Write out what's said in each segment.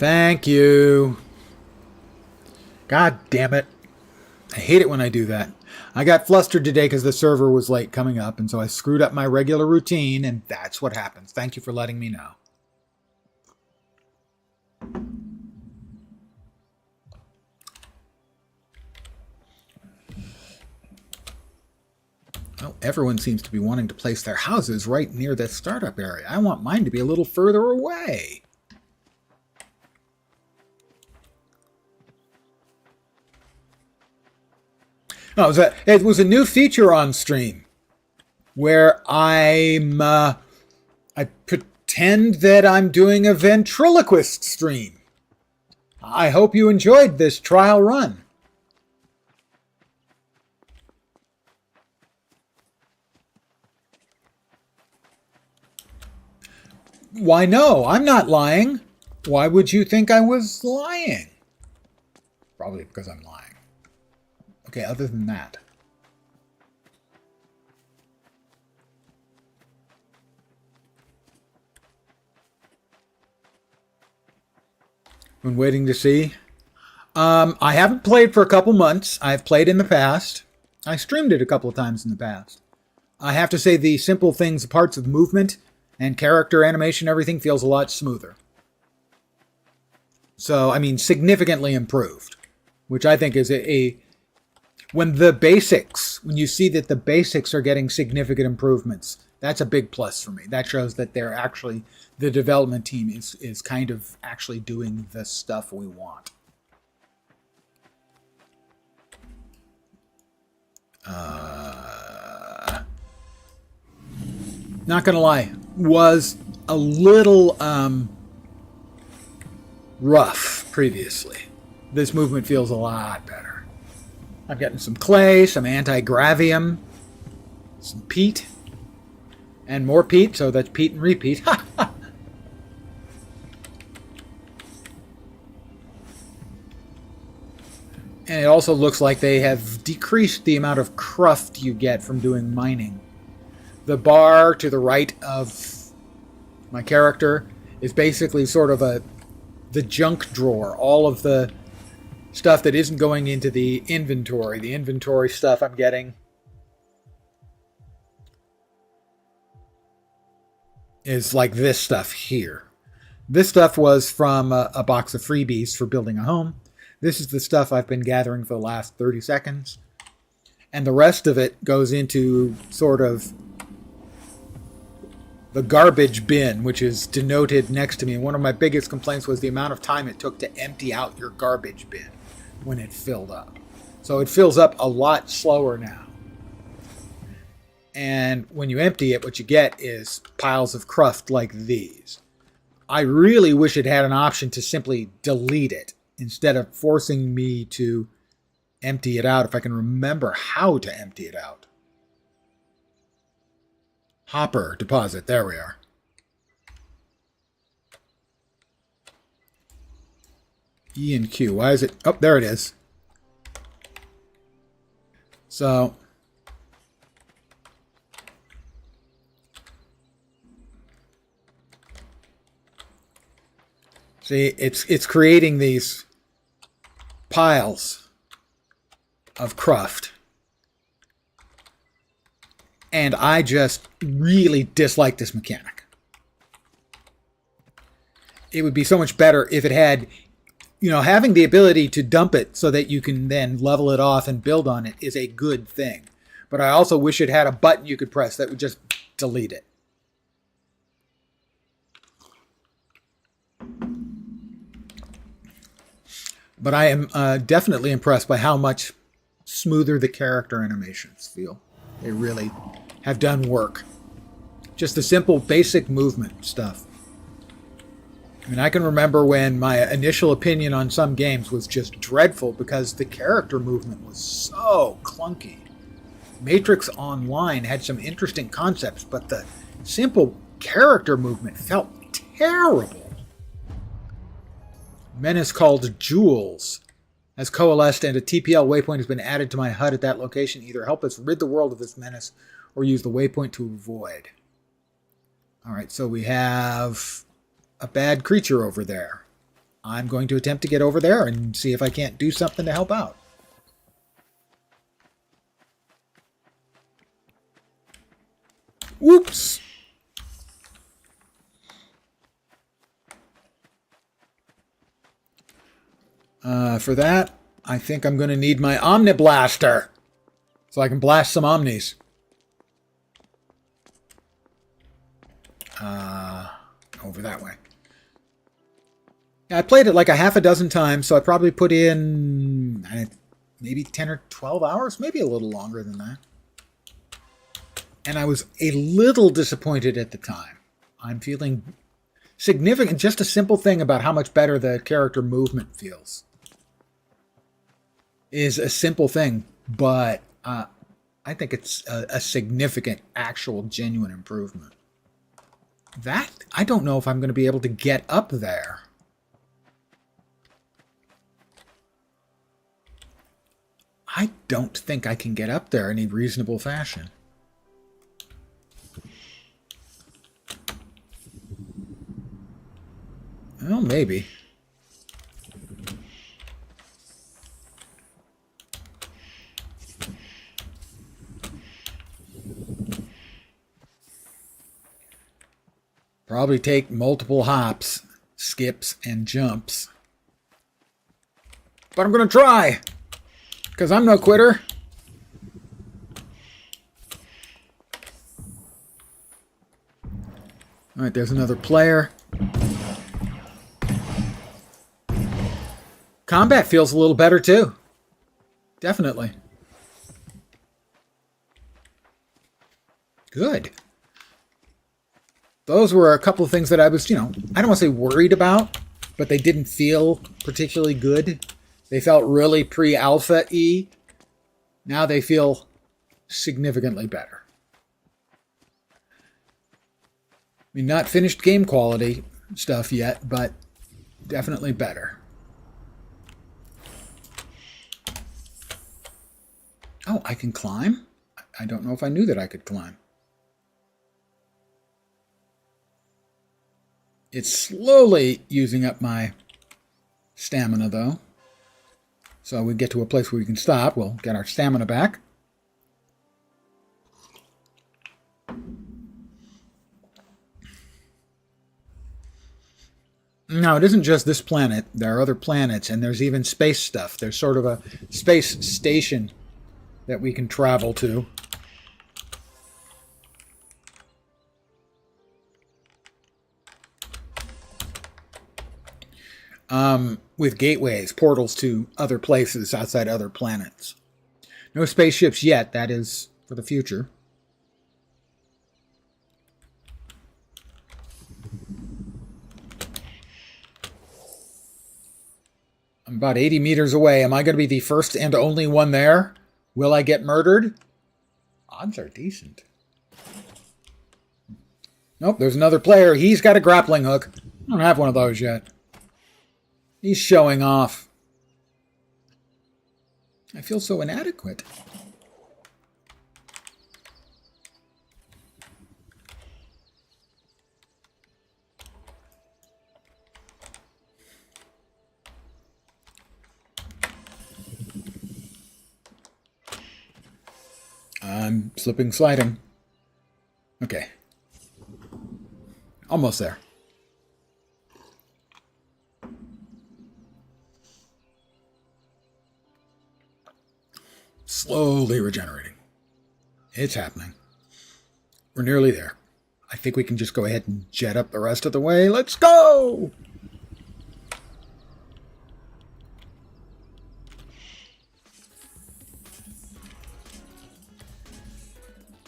Thank you. God damn it. I hate it when I do that. I got flustered today because the server was late coming up, and so I screwed up my regular routine, and that's what happens. Thank you for letting me know. Well, everyone seems to be wanting to place their houses right near the startup area. I want mine to be a little further away. Oh, it was a new feature on stream where I pretend that I'm doing a ventriloquist stream. I hope you enjoyed this trial run. Why, no, I'm not lying. Why would you think I was lying? Probably because I'm lying. Okay, other than that. Been waiting to see. I haven't played for a couple months. I've played in the past. I streamed it a couple of times in the past. I have to say the simple things, parts of movement and character animation, everything feels a lot smoother. So, I mean, significantly improved, which I think is when you see that the basics are getting significant improvements, that's a big plus for me. That shows that the development team is kind of actually doing the stuff we want. Not gonna lie, was a little rough previously. This movement feels a lot better. I'm getting some clay, some anti-gravium, some peat, and more peat, so that's peat and repeat. And it also looks like they have decreased the amount of cruft you get from doing mining. The bar to the right of my character is basically sort of the junk drawer. All of the stuff that isn't going into the inventory stuff I'm getting is like this stuff here. This stuff was from a box of freebies for building a home. This is the stuff I've been gathering for the last 30 seconds. And the rest of it goes into sort of the garbage bin, which is denoted next to me. And one of my biggest complaints was the amount of time it took to empty out your garbage bin when it filled up. So it fills up a lot slower now. And when you empty it, what you get is piles of cruft like these. I really wish it had an option to simply delete it instead of forcing me to empty it out, if I can remember how to empty it out. Hopper deposit, there we are. E and Q, why is it? Oh, there it is. So, see, it's creating these piles of cruft. And I just really dislike this mechanic. It would be so much better if it had, having the ability to dump it so that you can then level it off and build on it is a good thing. But I also wish it had a button you could press that would just delete it. But I am definitely impressed by how much smoother the character animations feel. They really have done work. Just the simple basic movement stuff. I mean, I can remember when my initial opinion on some games was just dreadful because the character movement was so clunky. Matrix Online had some interesting concepts, but the simple character movement felt terrible. Menace called Jules has coalesced and a TPL waypoint has been added to my HUD at that location. Either help us rid the world of this menace or use the waypoint to avoid. Alright, so we have a bad creature over there. I'm going to attempt to get over there and see if I can't do something to help out. Whoops! For that, I think I'm going to need my Omni Blaster so I can blast some Omnis. Over that way. Yeah, I played it like a half a dozen times, so I probably put in maybe 10 or 12 hours, maybe a little longer than that. And I was a little disappointed at the time. I'm feeling significant, just a simple thing about how much better the character movement feels. Is a simple thing, but I think it's a significant, actual, genuine improvement. That, I don't know if I'm going to be able to get up there. I don't think I can get up there in any reasonable fashion. Well, maybe. Probably take multiple hops, skips, and jumps. But I'm going to try, because I'm no quitter. All right, there's another player. Combat feels a little better, too. Definitely. Good. Those were a couple of things that I was, I don't want to say worried about, but they didn't feel particularly good. They felt really pre-alpha-y. Now they feel significantly better. I mean, not finished game quality stuff yet, but definitely better. Oh, I can climb? I don't know if I knew that I could climb. It's slowly using up my stamina, though. So we get to a place where we can stop. We'll get our stamina back. Now, it isn't just this planet. There are other planets, and there's even space stuff. There's sort of a space station that we can travel to. With gateways, portals to other places outside other planets. No spaceships yet. That is for the future. I'm about 80 meters away. Am I going to be the first and only one there? Will I get murdered? Odds are decent. Nope, there's another player. He's got a grappling hook. I don't have one of those yet. He's showing off. I feel so inadequate. I'm slipping, sliding. Okay. Almost there. Slowly regenerating. It's happening. We're nearly there. I think we can just go ahead and jet up the rest of the way. Let's go!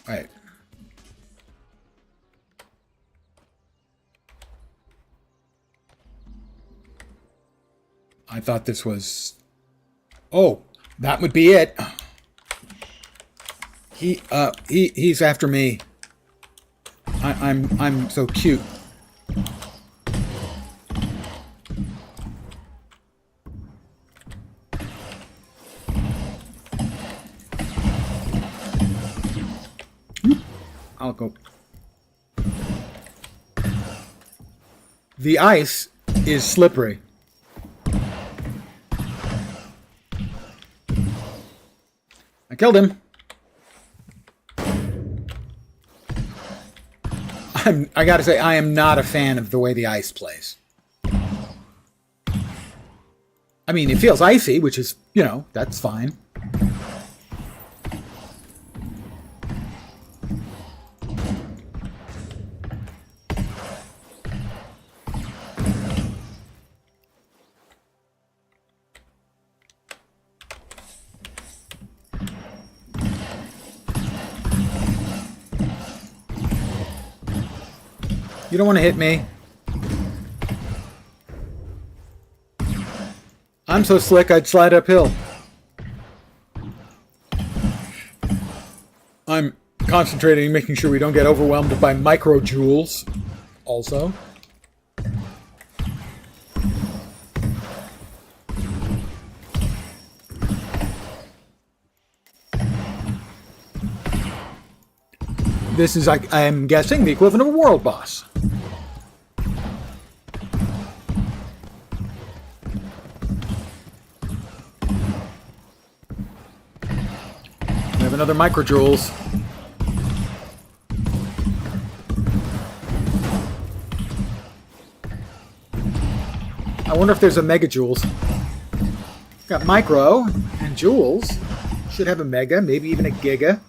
All right. I thought this was... Oh, that would be it. He's after me. I'm so cute. I'll go. The ice is slippery. I killed him. I gotta say, I am not a fan of the way the ice plays. I mean, it feels icy, which is, you know, that's fine. You don't want to hit me. I'm so slick I'd slide uphill. I'm concentrating, making sure we don't get overwhelmed by microjoules also. This is, I'm guessing, the equivalent of a world boss. We have another microjoules. I wonder if there's a megajoules. Got micro and joules. Should have a mega, maybe even a giga.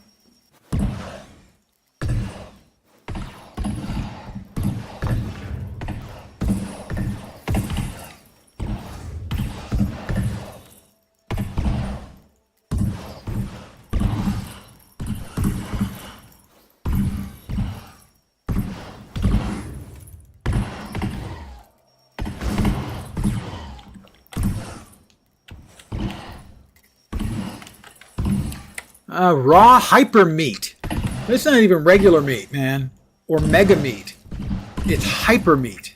Raw hyper meat. It's not even regular meat, man. Or mega meat. It's hyper meat.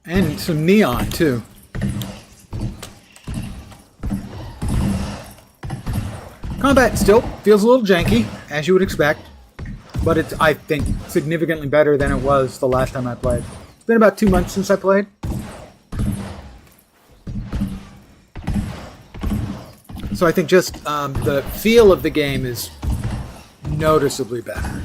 And some neon, too. Combat still feels a little janky, as you would expect, but it's, I think, significantly better than it was the last time I played. It's been about 2 months since I played. So I think just the feel of the game is noticeably better.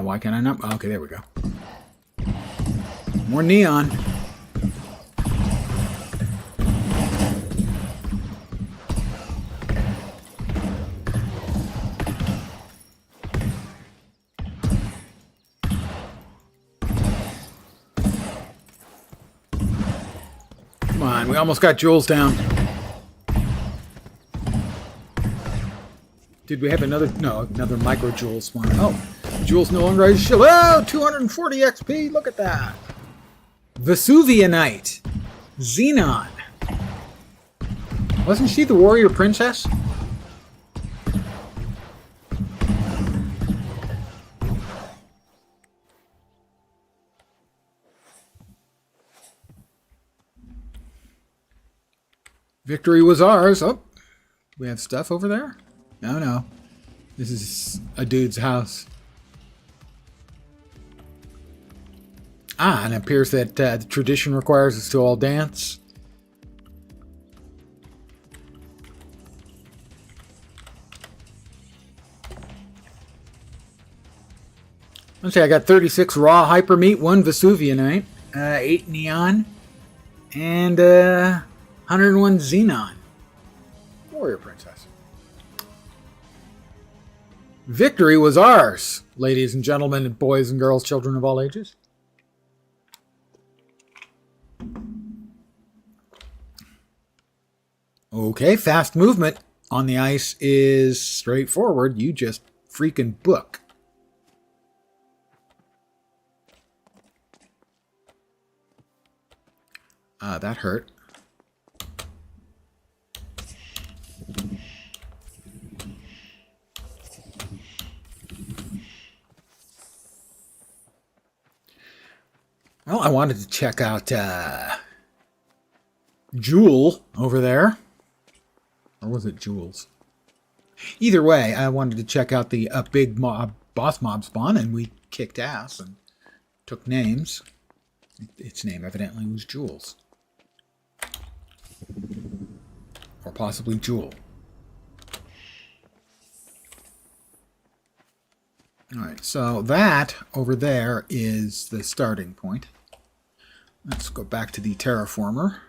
Why can I not? Oh, okay, there we go. More neon. Come on, we almost got Jules down. Did we have another? No, another microjoules spawn. Oh. Jules no longer has shield. Oh, 240 XP. Look at that. Vesuvianite. Xenon. Wasn't she the warrior princess? Victory was ours. Oh, we have stuff over there? No. This is a dude's house. And it appears that the tradition requires us to all dance. Let's see, I got 36 raw hyper meat, 1 Vesuvianite, 8 neon, and 101 xenon. Warrior princess. Victory was ours, ladies and gentlemen, and boys and girls, children of all ages. Okay, fast movement on the ice is straightforward. You just freaking book. That hurt. Well, I wanted to check out Jewel over there. Or was it Jules? Either way, I wanted to check out the big boss mob spawn, and we kicked ass and took names. Its name evidently was Jules. Or possibly Jewel. Alright, so that over there is the starting point. Let's go back to the terraformer.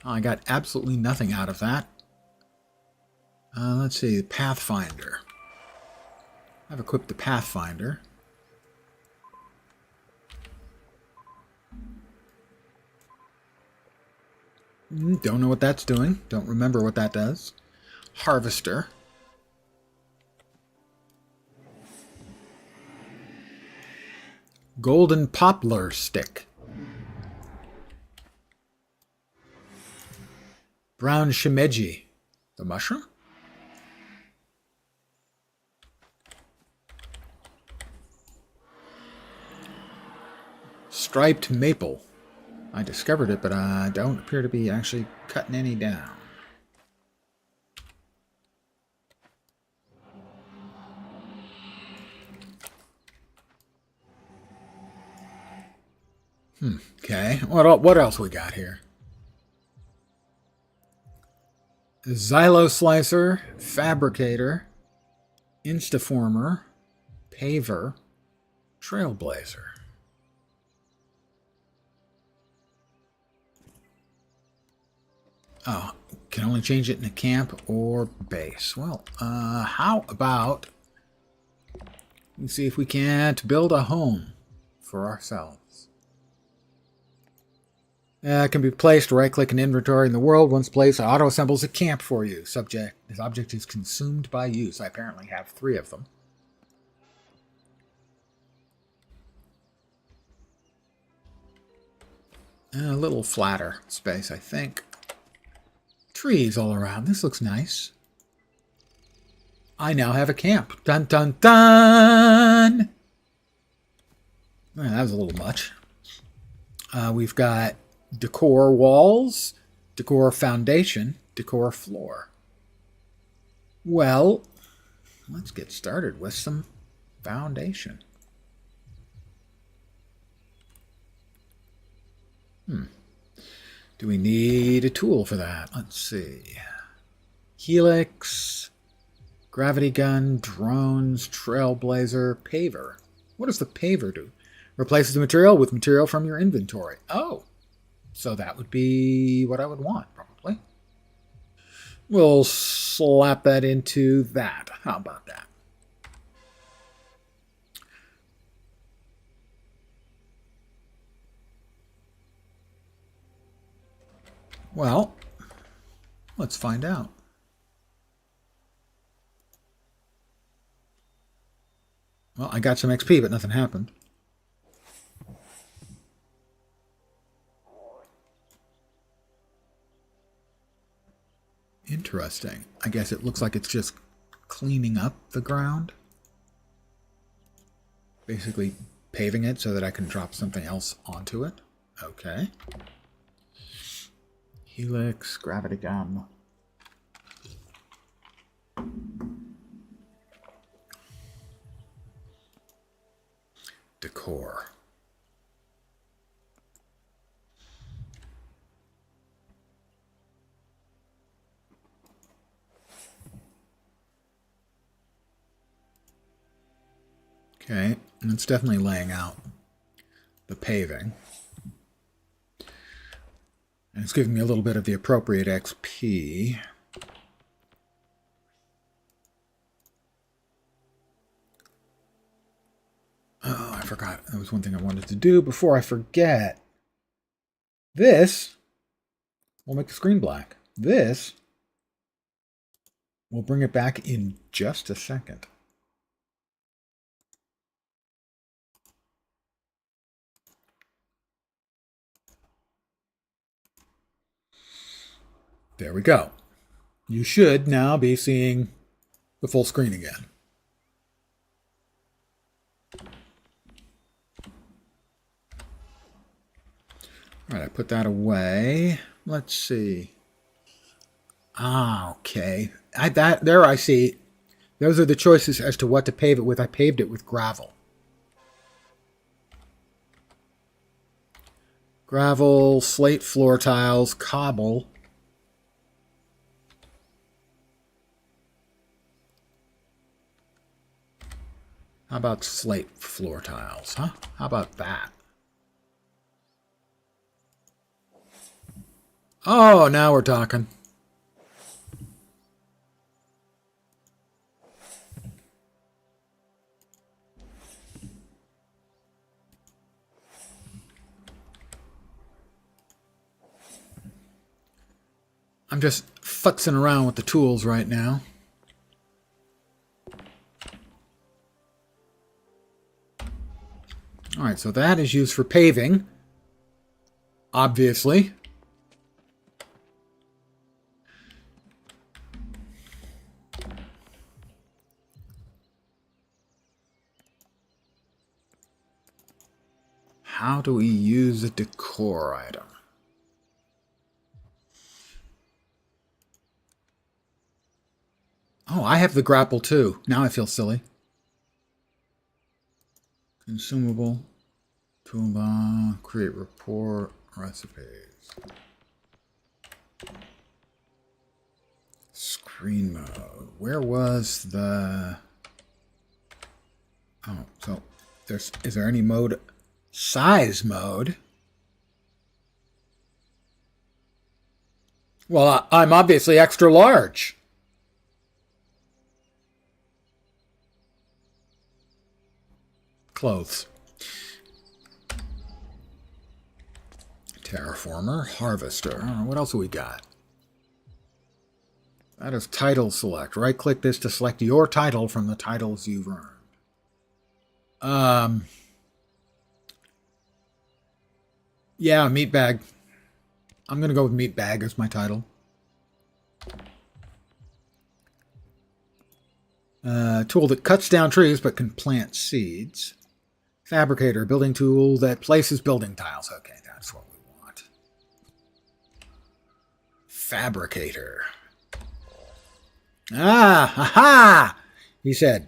I got absolutely nothing out of that. Let's see, Pathfinder. I've equipped the Pathfinder. Don't know what that's doing. Don't remember what that does. Harvester. Golden Poplar Stick. Brown Shimeji. The mushroom? Striped Maple. I discovered it, but I don't appear to be actually cutting any down. Okay. What else we got here? Xylo Slicer, Fabricator, Instaformer, Paver, Trailblazer. Oh, can only change it in a camp or base. Well, how about we see if we can't build a home for ourselves. It can be placed, right-click an inventory in the world. Once placed, it auto-assembles a camp for you. This object is consumed by use. I apparently have 3 of them. A little flatter space, I think. Trees all around. This looks nice. I now have a camp. Dun, dun, dun! That was a little much. We've got decor walls, decor foundation, decor floor. Well, let's get started with some foundation. Do we need a tool for that? Let's see. Helix, gravity gun, drones, trailblazer, paver. What does the paver do? Replaces the material with material from your inventory. Oh, so that would be what I would want, probably. We'll slap that into that. How about that? Well, let's find out. Well, I got some XP, but nothing happened. Interesting. I guess it looks like it's just cleaning up the ground. Basically paving it so that I can drop something else onto it. Okay. Helix, gravity gun. Decor. Okay, and it's definitely laying out the paving. And it's giving me a little bit of the appropriate XP. Oh, I forgot. That was one thing I wanted to do before I forget. This will make the screen black. This will bring it back in just a second. There we go. You should now be seeing the full screen again. All right, I put that away. Let's see. Okay. There I see. Those are the choices as to what to pave it with. I paved it with gravel. Gravel, slate floor tiles, cobble. How about slate floor tiles, huh? How about that? Oh, now we're talking. I'm just futzing around with the tools right now. All right, so that is used for paving, obviously. How do we use a decor item? Oh, I have the grapple too. Now I feel silly. Consumable, toolbar, create report, recipes. Screen mode. Where was the... Oh, so is there any mode? Size mode. Well, I'm obviously extra large. Clothes. Terraformer, harvester. What else have we got? That is title select. Right click this to select your title from the titles you've earned. Yeah, meat bag. I'm going to go with meat bag as my title. Tool that cuts down trees but can plant seeds. Fabricator, building tool that places building tiles. Okay, that's what we want. Fabricator. Ah, ha-ha! He said.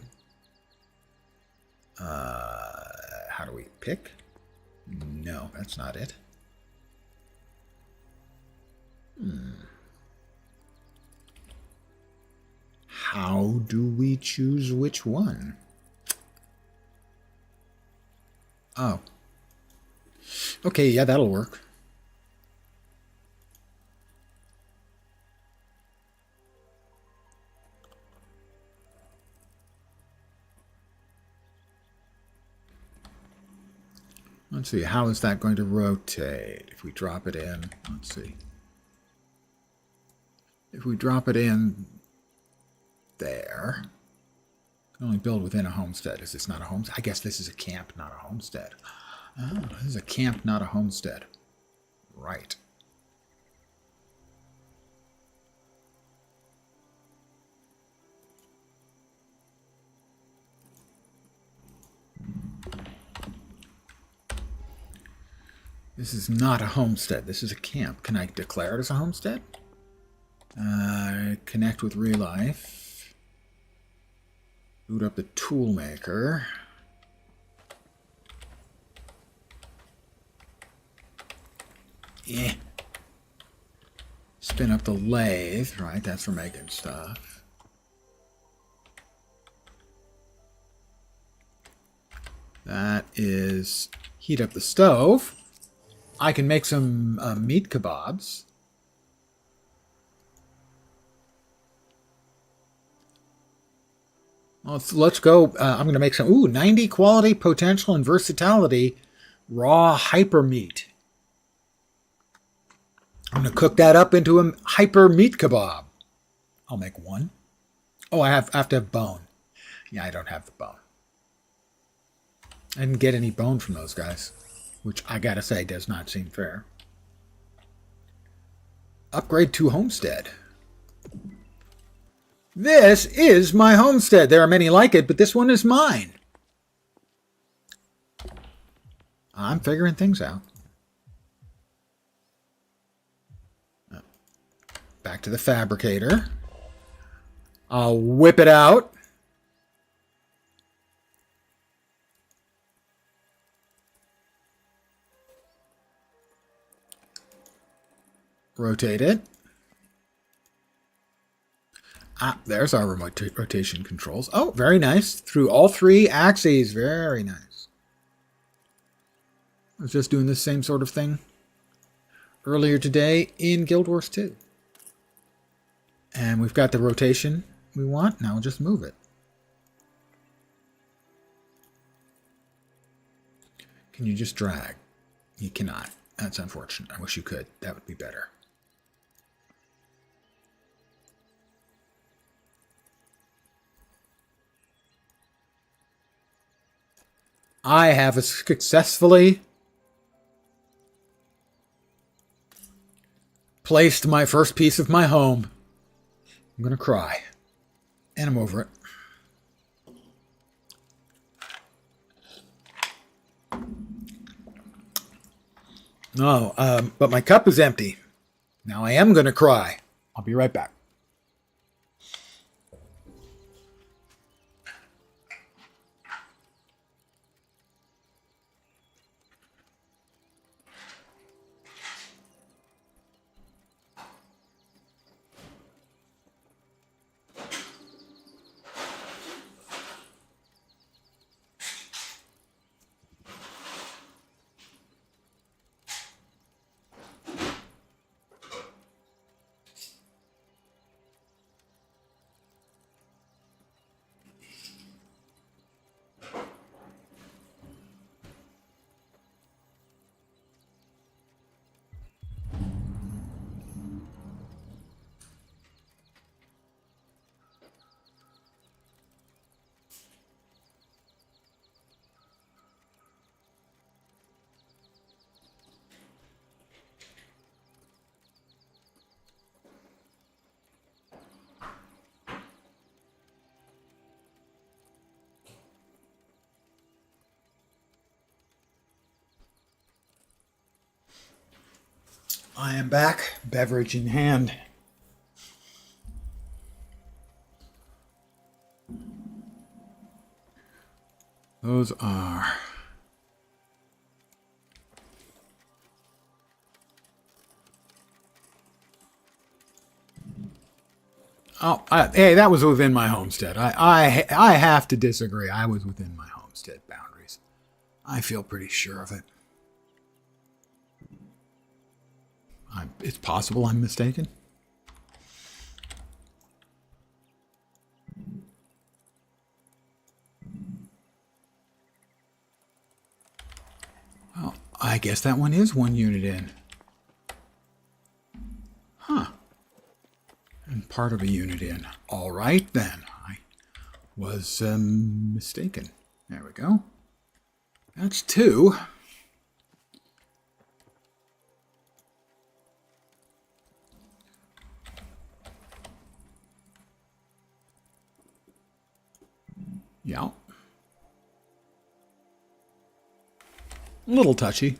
How do we pick? No, that's not it. How do we choose which one? Oh. Okay, yeah, that'll work. Let's see, how is that going to rotate? If we drop it in, let's see. If we drop it in there, can only build within a homestead. Is this not a homestead? I guess this is a camp, not a homestead. Oh, this is a camp, not a homestead. Right. This is not a homestead. This is a camp. Can I declare it as a homestead? Connect with real life. Boot up the tool maker. Yeah. Spin up the lathe, right? That's for making stuff. That is heat up the stove. I can make some meat kebabs. Let's go. I'm going to make some. 90 quality, potential, and versatility. Raw hyper meat. I'm going to cook that up into a hyper meat kebab. I'll make one. Oh, I have to have bone. Yeah, I don't have the bone. I didn't get any bone from those guys, which I gotta say does not seem fair. Upgrade to homestead. This is my homestead. There are many like it, but this one is mine. I'm figuring things out. Back to the fabricator. I'll whip it out. Rotate it. There's our remote rotation controls. Oh, very nice. Through all three axes. Very nice. I was just doing the same sort of thing earlier today in Guild Wars 2. And we've got the rotation we want. Now we'll just move it. Can you just drag? You cannot. That's unfortunate. I wish you could. That would be better. I have successfully placed my first piece of my home. I'm going to cry. And I'm over it. No, but my cup is empty. Now I am going to cry. I'll be right back. I am back, beverage in hand. Those are... Oh, hey, that was within my homestead. I have to disagree. I was within my homestead boundaries. I feel pretty sure of it. It's possible I'm mistaken. Well, I guess that one is one unit in. Huh. And part of a unit in. All right, then. I was mistaken. There we go. That's two. Yeah. A little touchy.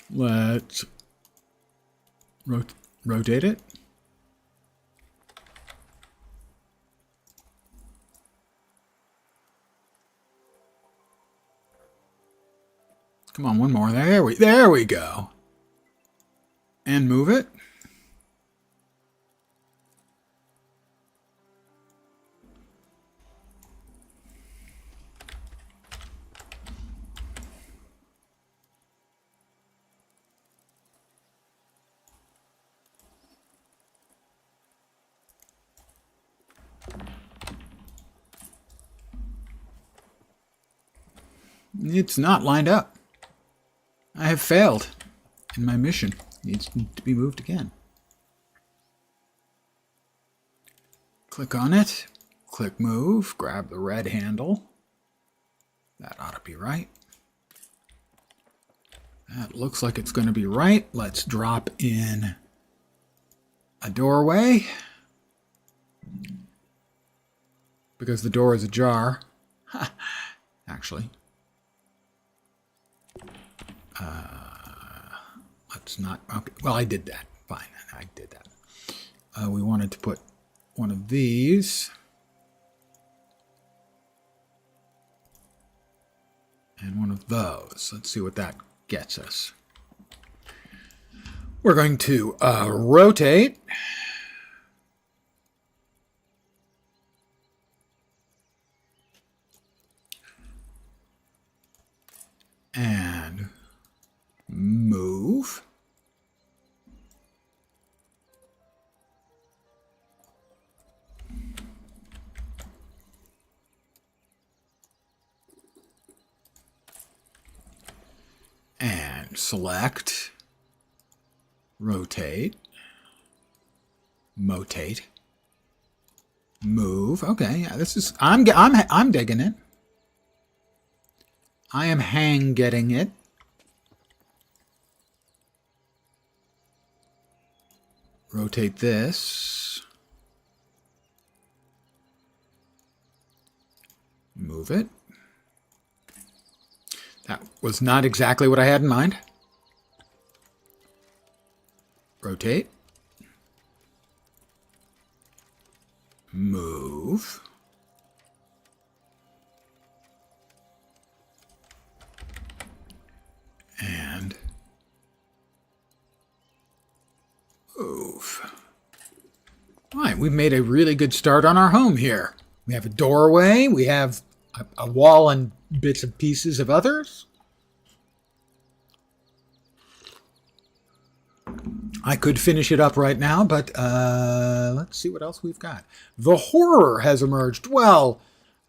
Let's rotate it. Come on, one more. There we go. And move it. It's not lined up. I've failed in my mission. It needs to be moved again. Click on it. Click move. Grab the red handle. That ought to be right. That looks like it's going to be right. Let's drop in a doorway. Because the door is ajar. Actually. Let's not... Okay. Well, I did that. Fine. I did that. We wanted to put one of these. And one of those. Let's see what that gets us. We're going to rotate. And move. And select, rotate, motate, move. Okay, yeah, this is I'm digging it. I am getting it. Rotate this. Move it. That was not exactly what I had in mind. Rotate. Move. And move. All right, we've made a really good start on our home here. We have a doorway. We have a wall and bits and pieces of others. I could finish it up right now, but let's see what else we've got. The horror has emerged. Well,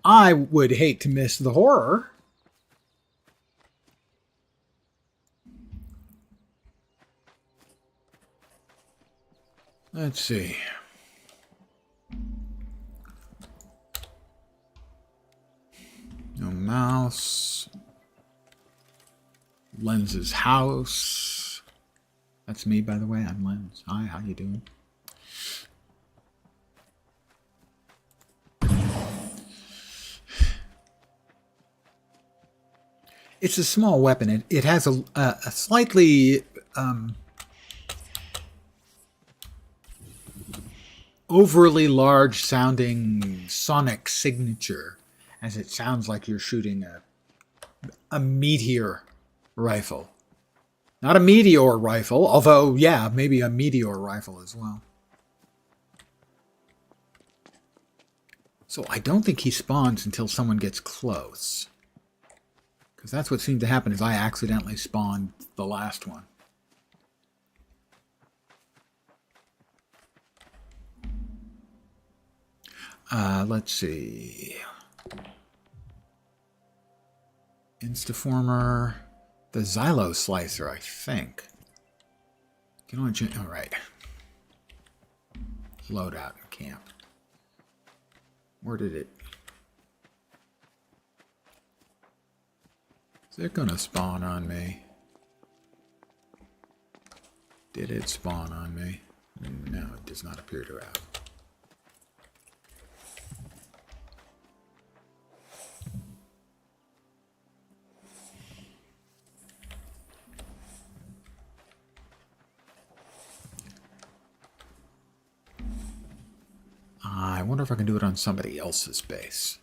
I would hate to miss the horror. Let's see. No mouse. Lens's house. That's me, by the way. I'm Lens. Hi, how you doing? It's a small weapon. It has a slightly overly large sounding sonic signature, as it sounds like you're shooting a meteor rifle. Not a meteor rifle, although, yeah, maybe a meteor rifle as well. So I don't think he spawns until someone gets close. Because that's what seemed to happen, is I accidentally spawned the last one. Let's see. Instaformer. The Xylo Slicer, I think. Can only change. All right. Loadout in camp. Where did it? Is it going to spawn on me? Did it spawn on me? No, it does not appear to have. I wonder if I can do it on somebody else's base.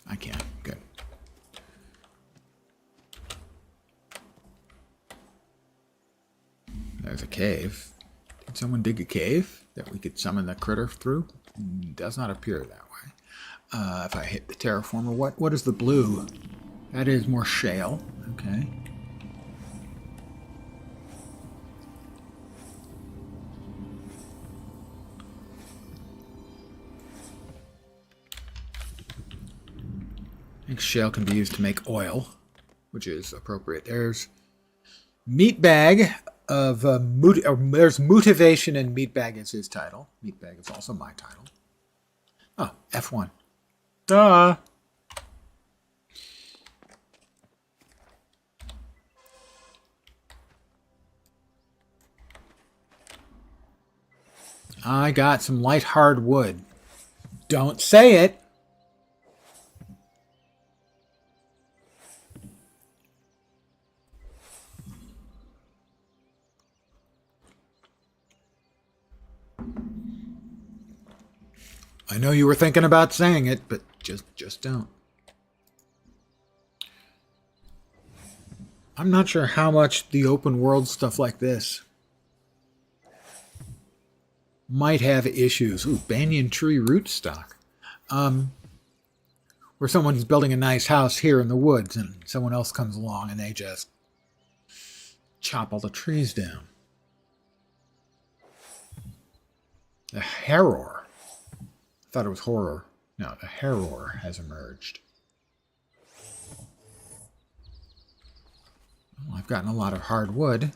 I can. Good. There's a cave. Did someone dig a cave that we could summon the critter through? Does not appear that way. If I hit the terraformer, what is the blue? That is more shale. Okay. I think shale can be used to make oil, which is appropriate. There's Meat Bag of there's Motivation, and Meat Bag is his title. Meat Bag is also my title. Oh, F1. Duh. I got some light hard wood. Don't say it. I know you were thinking about saying it, but just don't. I'm not sure how much the open world stuff like this might have issues. Ooh, banyan tree rootstock. Where someone's building a nice house here in the woods and someone else comes along and they just chop all the trees down. The Harror. I thought it was horror. No, the Harror has emerged. Well, I've gotten a lot of hard wood.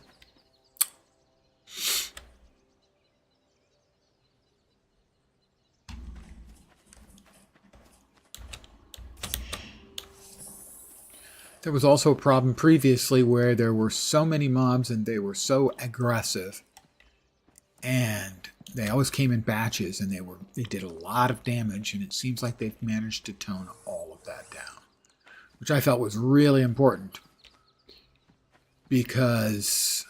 There was also a problem previously where there were so many mobs and they were so aggressive. And they always came in batches and they did a lot of damage, and it seems like they've managed to tone all of that down, which I felt was really important because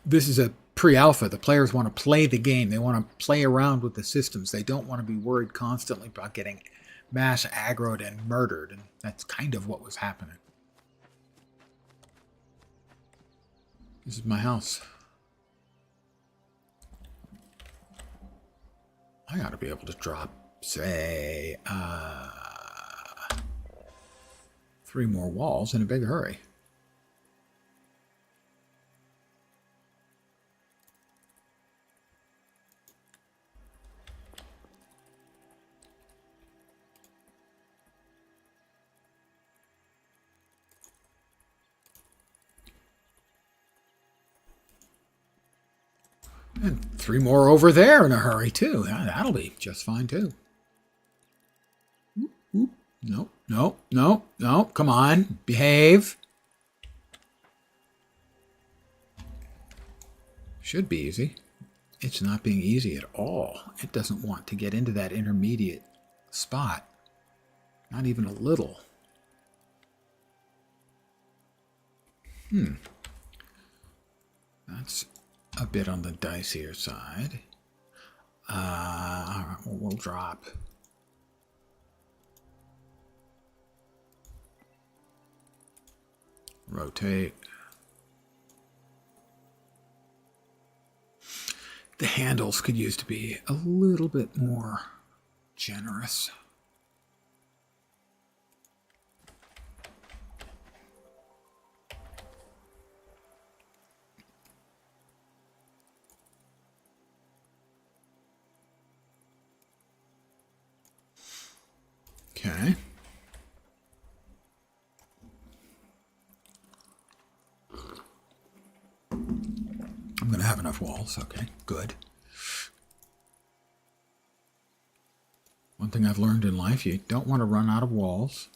this is a pre-alpha. The players want to play the game. They want to play around with the systems. They don't want to be worried constantly about getting mass aggroed and murdered, and that's kind of what was happening. This is my house. I ought to be able to drop, say, 3 more walls in a big hurry. And 3 more over there in a hurry, too. That'll be just fine, too. Oop, oop. No, no, no, no. Come on. Behave. Should be easy. It's not being easy at all. It doesn't want to get into that intermediate spot. Not even a little. That's a bit on the dicier side. All right, we'll drop. Rotate. The handles could use to be a little bit more generous. Okay. I'm going to have enough walls. Okay, good. One thing I've learned in life, you don't want to run out of walls.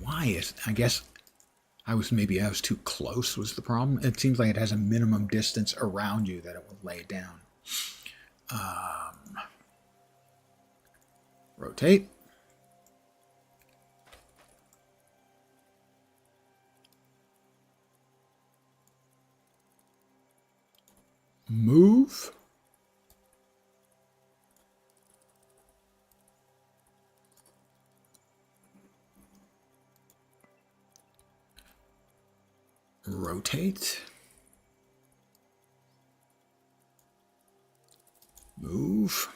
I guess I was too close was the problem. It seems like it has a minimum distance around you that it will lay down. Rotate. Move. Rotate. Move.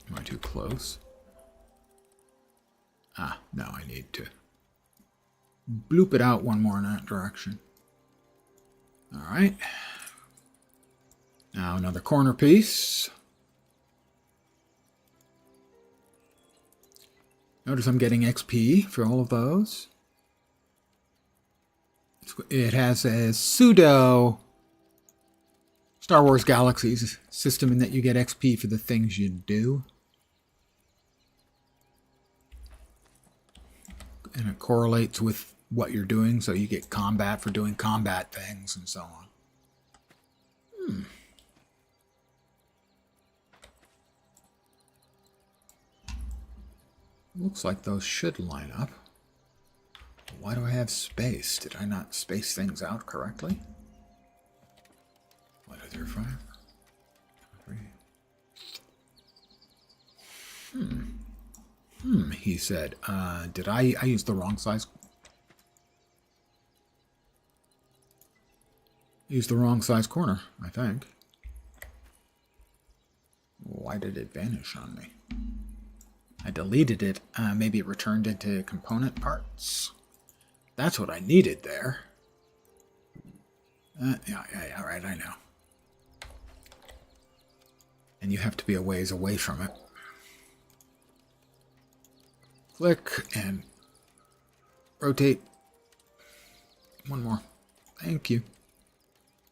Am I too close? Ah, no, I need to bloop it out one more in that direction. All right. Now another corner piece. Notice I'm getting XP for all of those. It has a pseudo Star Wars Galaxies system in that you get XP for the things you do. And it correlates with what you're doing, so you get combat for doing combat things and so on. Looks like those should line up. Why do I have space? Did I not space things out correctly? 1, 2, 3, 5. 3. He said. Did I use the wrong size? Used the wrong size corner, I think. Why did it vanish on me? I deleted it. Maybe it returned into component parts. That's what I needed there. Yeah, right, I know. And you have to be a ways away from it. Click and rotate. One more. Thank you.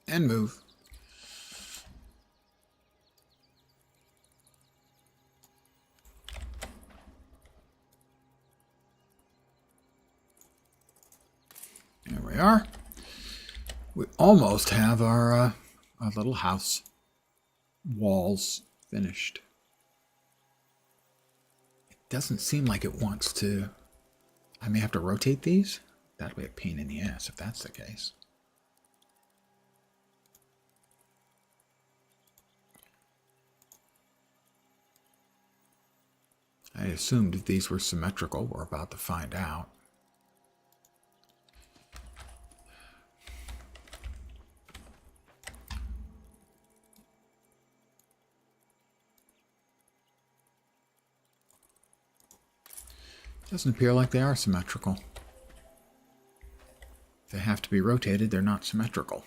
And move. There we are. We almost have our little house walls finished. It doesn't seem like it wants to. I may have to rotate these. That'll be a pain in the ass if that's the case. I assumed that these were symmetrical. We're about to find out. Doesn't appear like they are symmetrical. If they have to be rotated, they're not symmetrical.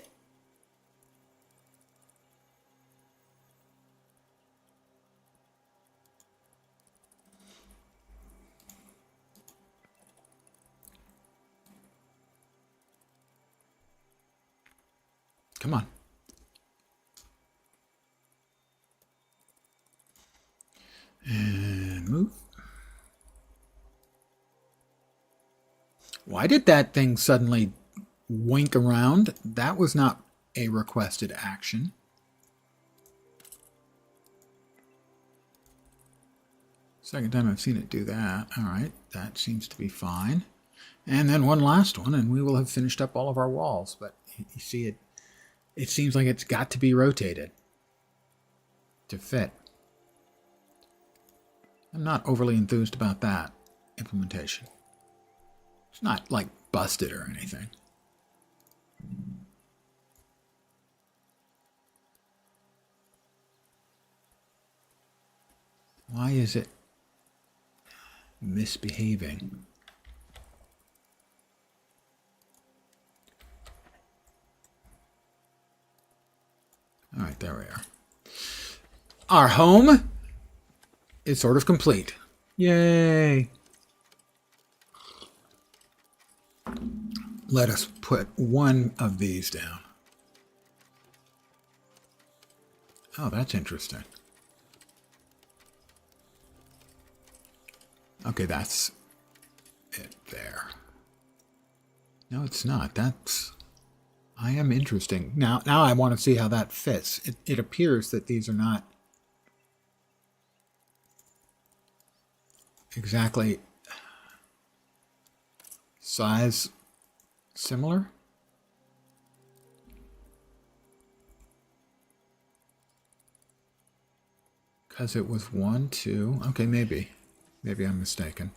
Come on. And move. Why did that thing suddenly wink around? That was not a requested action. Second time I've seen it do that. All right, that seems to be fine. And then one last one, and we will have finished up all of our walls. But you see, it seems like it's got to be rotated to fit. I'm not overly enthused about that implementation. It's not like busted or anything. Why is it misbehaving? All right, there we are. Our home is sort of complete. Yay! Let us put one of these down. Oh, that's interesting. Okay, that's it there. No, it's not. I am interesting. Now I want to see how that fits. It appears that these are not exactly size similar. Because it was 1, 2. Okay, maybe. Maybe I'm mistaken.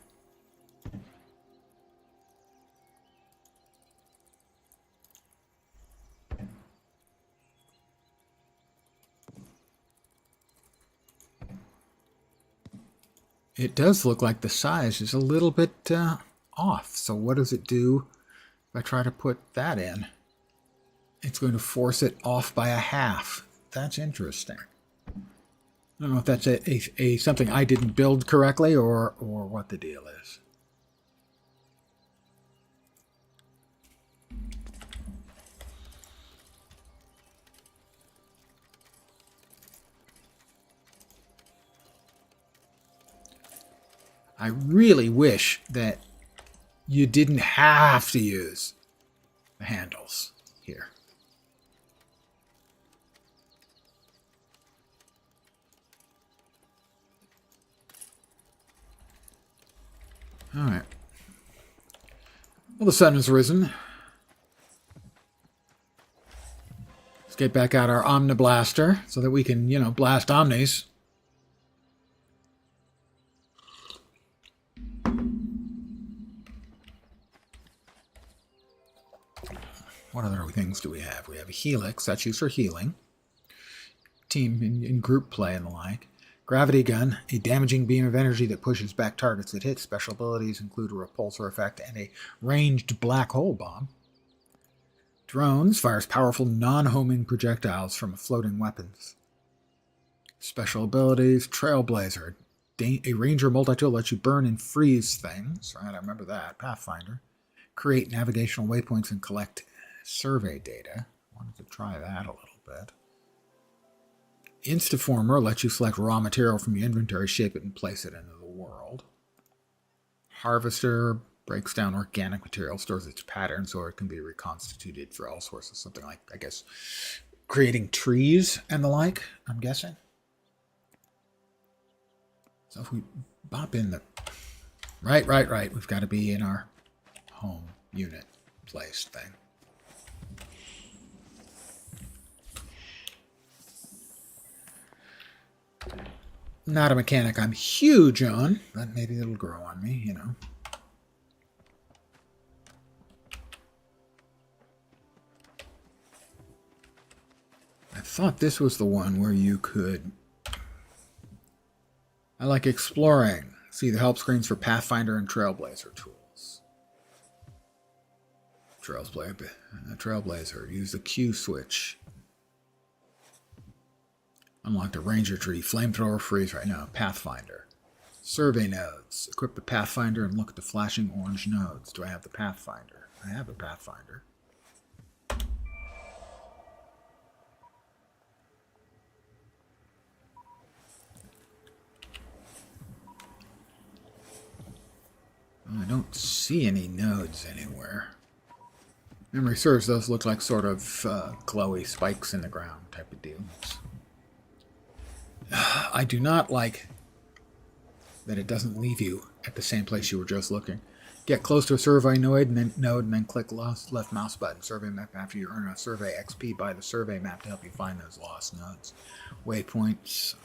It does look like the size is a little bit off. So what does it do if I try to put that in? It's going to force it off by a half. That's interesting. I don't know if that's a something I didn't build correctly or what the deal is. I really wish that you didn't have to use the handles here. All right. Well, the sun has risen. Let's get back out our Omniblaster so that we can, blast Omnis. What other things do we have? We have a Helix, that's used for healing. Team in group play and the like. Gravity Gun, a damaging beam of energy that pushes back targets it hits. Special abilities include a repulsor effect and a ranged black hole bomb. Drones fires powerful non-homing projectiles from floating weapons. Special abilities, Trailblazer, a ranger multi-tool lets you burn and freeze things. Right, I remember that. Pathfinder. Create navigational waypoints and collect survey data. I wanted to try that a little bit. Instaformer lets you select raw material from your inventory, shape it, and place it into the world. Harvester breaks down organic material, stores its patterns, or it can be reconstituted for all sorts of something like, I guess, creating trees and the like, I'm guessing. So if we bop in the... Right. We've got to be in our home unit place thing. Not a mechanic I'm huge on, but maybe it'll grow on me, I thought this was the one where you could... I like exploring. See the help screens for Pathfinder and Trailblazer tools. Trailblazer. Use the Q switch. Unlock the Ranger tree. Flamethrower freeze right now. Pathfinder. Survey nodes. Equip the Pathfinder and look at the flashing orange nodes. Do I have the Pathfinder? I have a Pathfinder. I don't see any nodes anywhere. Memory serves, those look like sort of glowy spikes in the ground type of deal. I do not like that it doesn't leave you at the same place you were just looking. Get close to a survey node and then click left mouse button. Survey map after you earn a survey XP. Buy the survey map to help you find those lost nodes. Waypoints.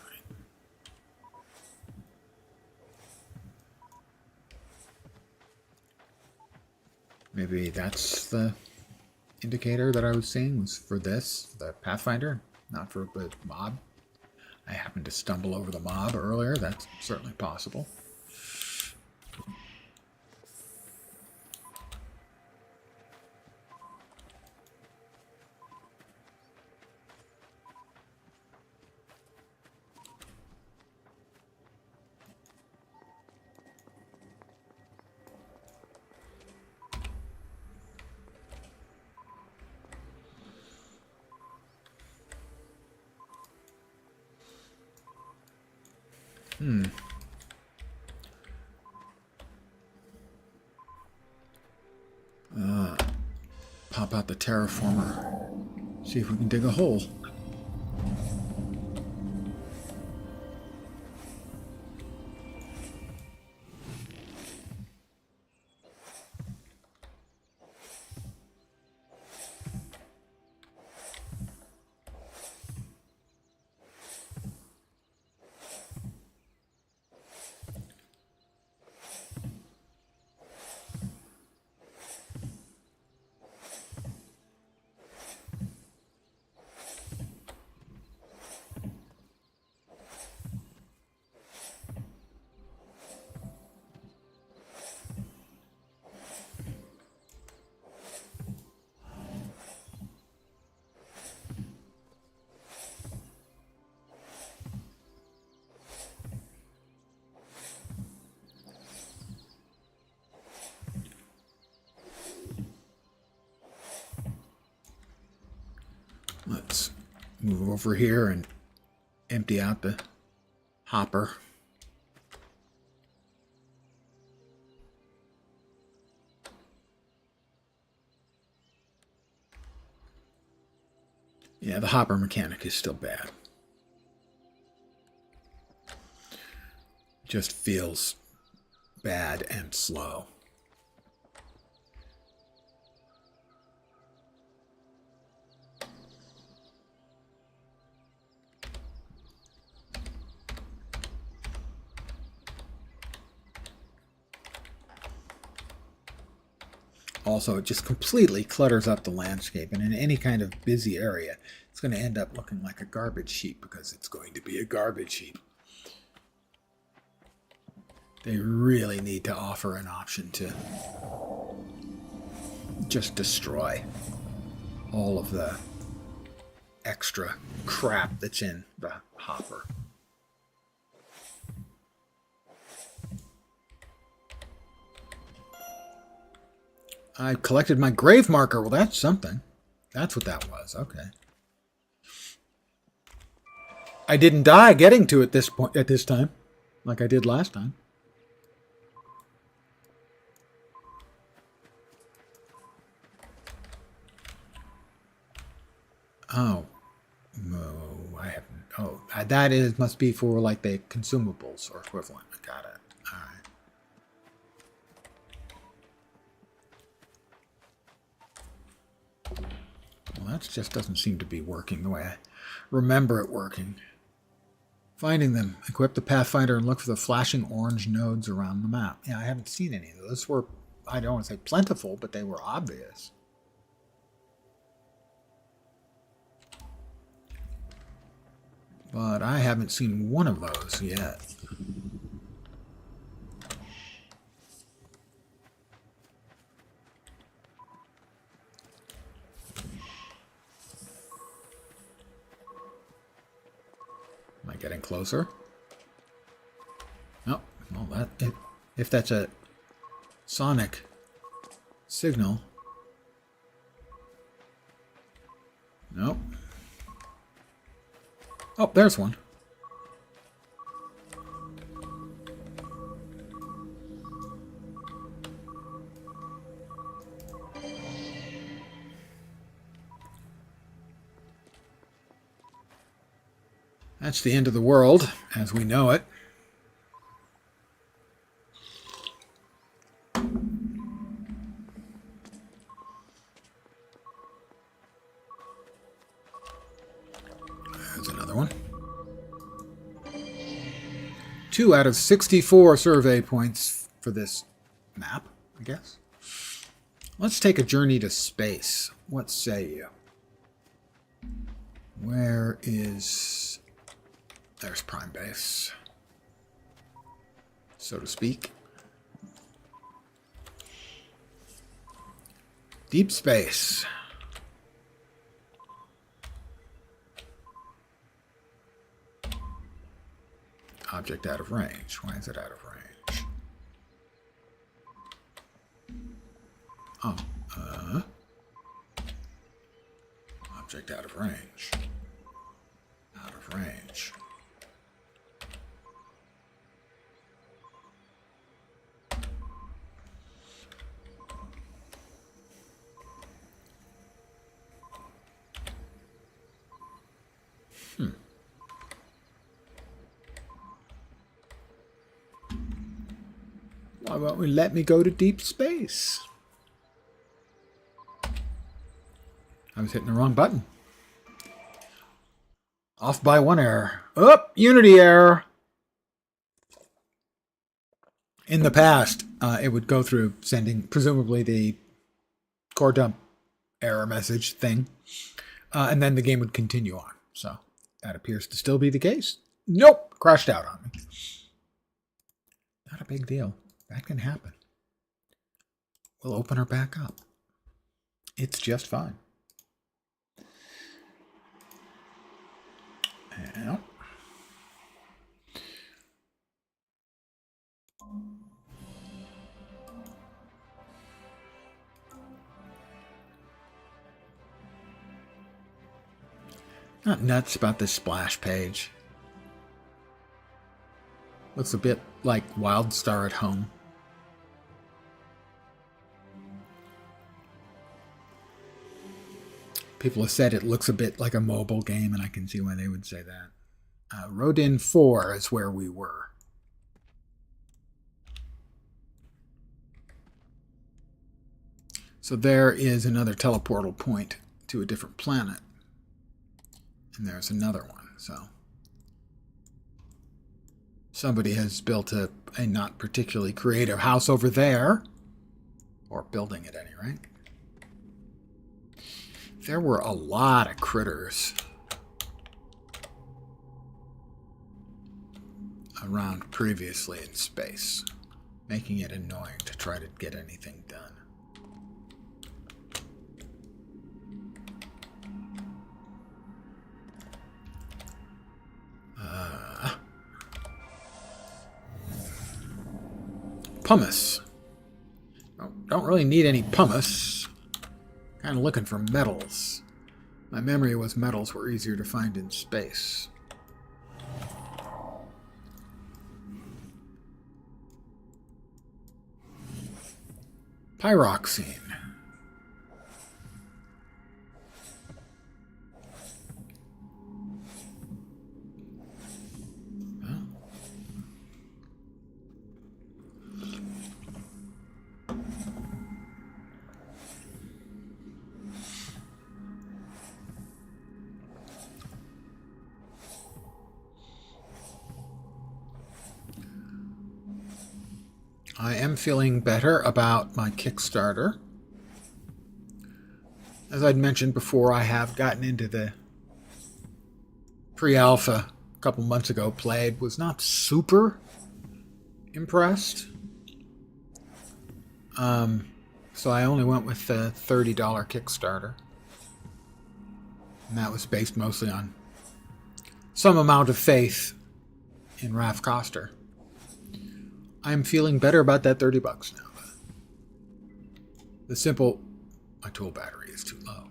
Maybe that's the indicator that I was seeing was for this, the Pathfinder, not for the mob. I happened to stumble over the mob earlier. That's certainly possible. Pop out the terraformer. See if we can dig a hole. Let's move over here and empty out the hopper. Yeah, the hopper mechanic is still bad. Just feels bad and slow. Also, it just completely clutters up the landscape, and in any kind of busy area, it's going to end up looking like a garbage heap because it's going to be a garbage heap. They really need to offer an option to just destroy all of the extra crap that's in the hopper. I collected my grave marker. Well, that's something. That's what that was. Okay. I didn't die getting to it at this time, like I did last time. Oh. No, I haven't. Oh, that must be for like the consumables or equivalent. I got it. All right. Well, that just doesn't seem to be working the way I remember it working. Finding them. Equip the Pathfinder and look for the flashing orange nodes around the map. Yeah, I haven't seen any of those. Those were, I don't want to say plentiful, but they were obvious. But I haven't seen one of those yet. Am I getting closer? No. Well, if that's a sonic signal. Nope. Oh, there's one. That's the end of the world, as we know it. There's another one. 2 out of 64 survey points for this map, I guess. Let's take a journey to space. What say you? Where is... There's Prime Base, so to speak. Deep space. Object out of range. Why is it out of range? Oh, object out of range. Out of range. Why won't we let me go to deep space? I was hitting the wrong button. Off by 1 error. Oh, Unity error. In the past, it would go through sending presumably the core dump error message thing, and then the game would continue on. So that appears to still be the case. Nope, crashed out on me. Not a big deal. That can happen. We'll open her back up. It's just fine. Yeah. Not nuts about this splash page. Looks a bit like WildStar at home. People have said it looks a bit like a mobile game, and I can see why they would say that. Rodin 4 is where we were. So there is another teleportal point to a different planet. And there's another one, so... Somebody has built a not particularly creative house over there. Or building at any rate. There were a lot of critters around previously in space, making it annoying to try to get anything done. Pumice. Don't really need any pumice. Kind of looking for metals. My memory was metals were easier to find in space. Pyroxene. I am feeling better about my Kickstarter. As I'd mentioned before, I have gotten into the pre-alpha a couple months ago, played, was not super impressed. So I only went with the $30 Kickstarter. And that was based mostly on some amount of faith in Raph Koster. I'm feeling better about that $30 now. The simple... My tool battery is too low.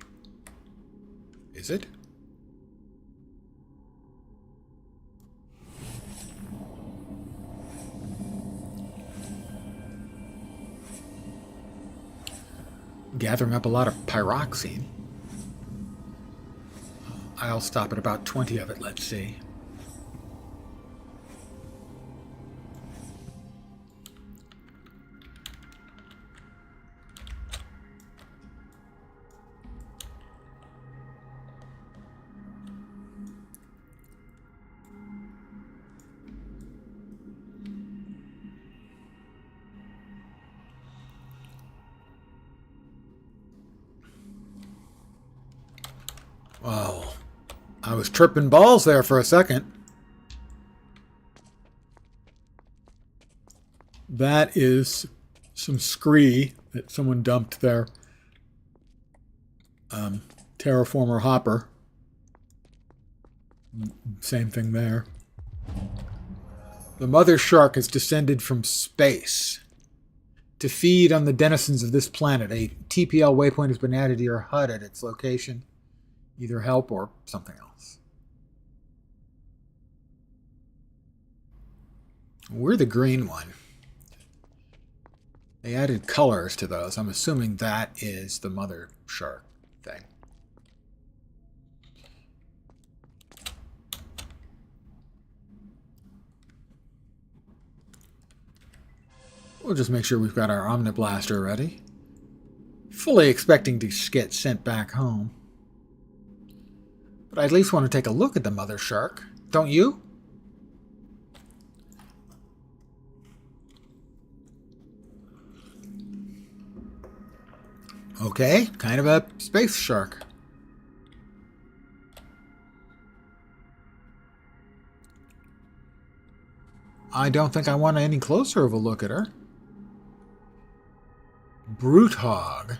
Is it? Gathering up a lot of pyroxene. I'll stop at about 20 of it, let's see. Well, I was tripping balls there for a second. That is some scree that someone dumped there. Terraformer hopper. Same thing there. The mother shark has descended from space to feed on the denizens of this planet. A TPL waypoint has been added to your HUD at its location. Either help or something else. We're the green one. They added colors to those. I'm assuming that is the mother shark thing. We'll just make sure we've got our Omniblaster ready. Fully expecting to get sent back home. But I at least want to take a look at the mother shark. Don't you? Okay, kind of a space shark. I don't think I want any closer of a look at her. Brute hog.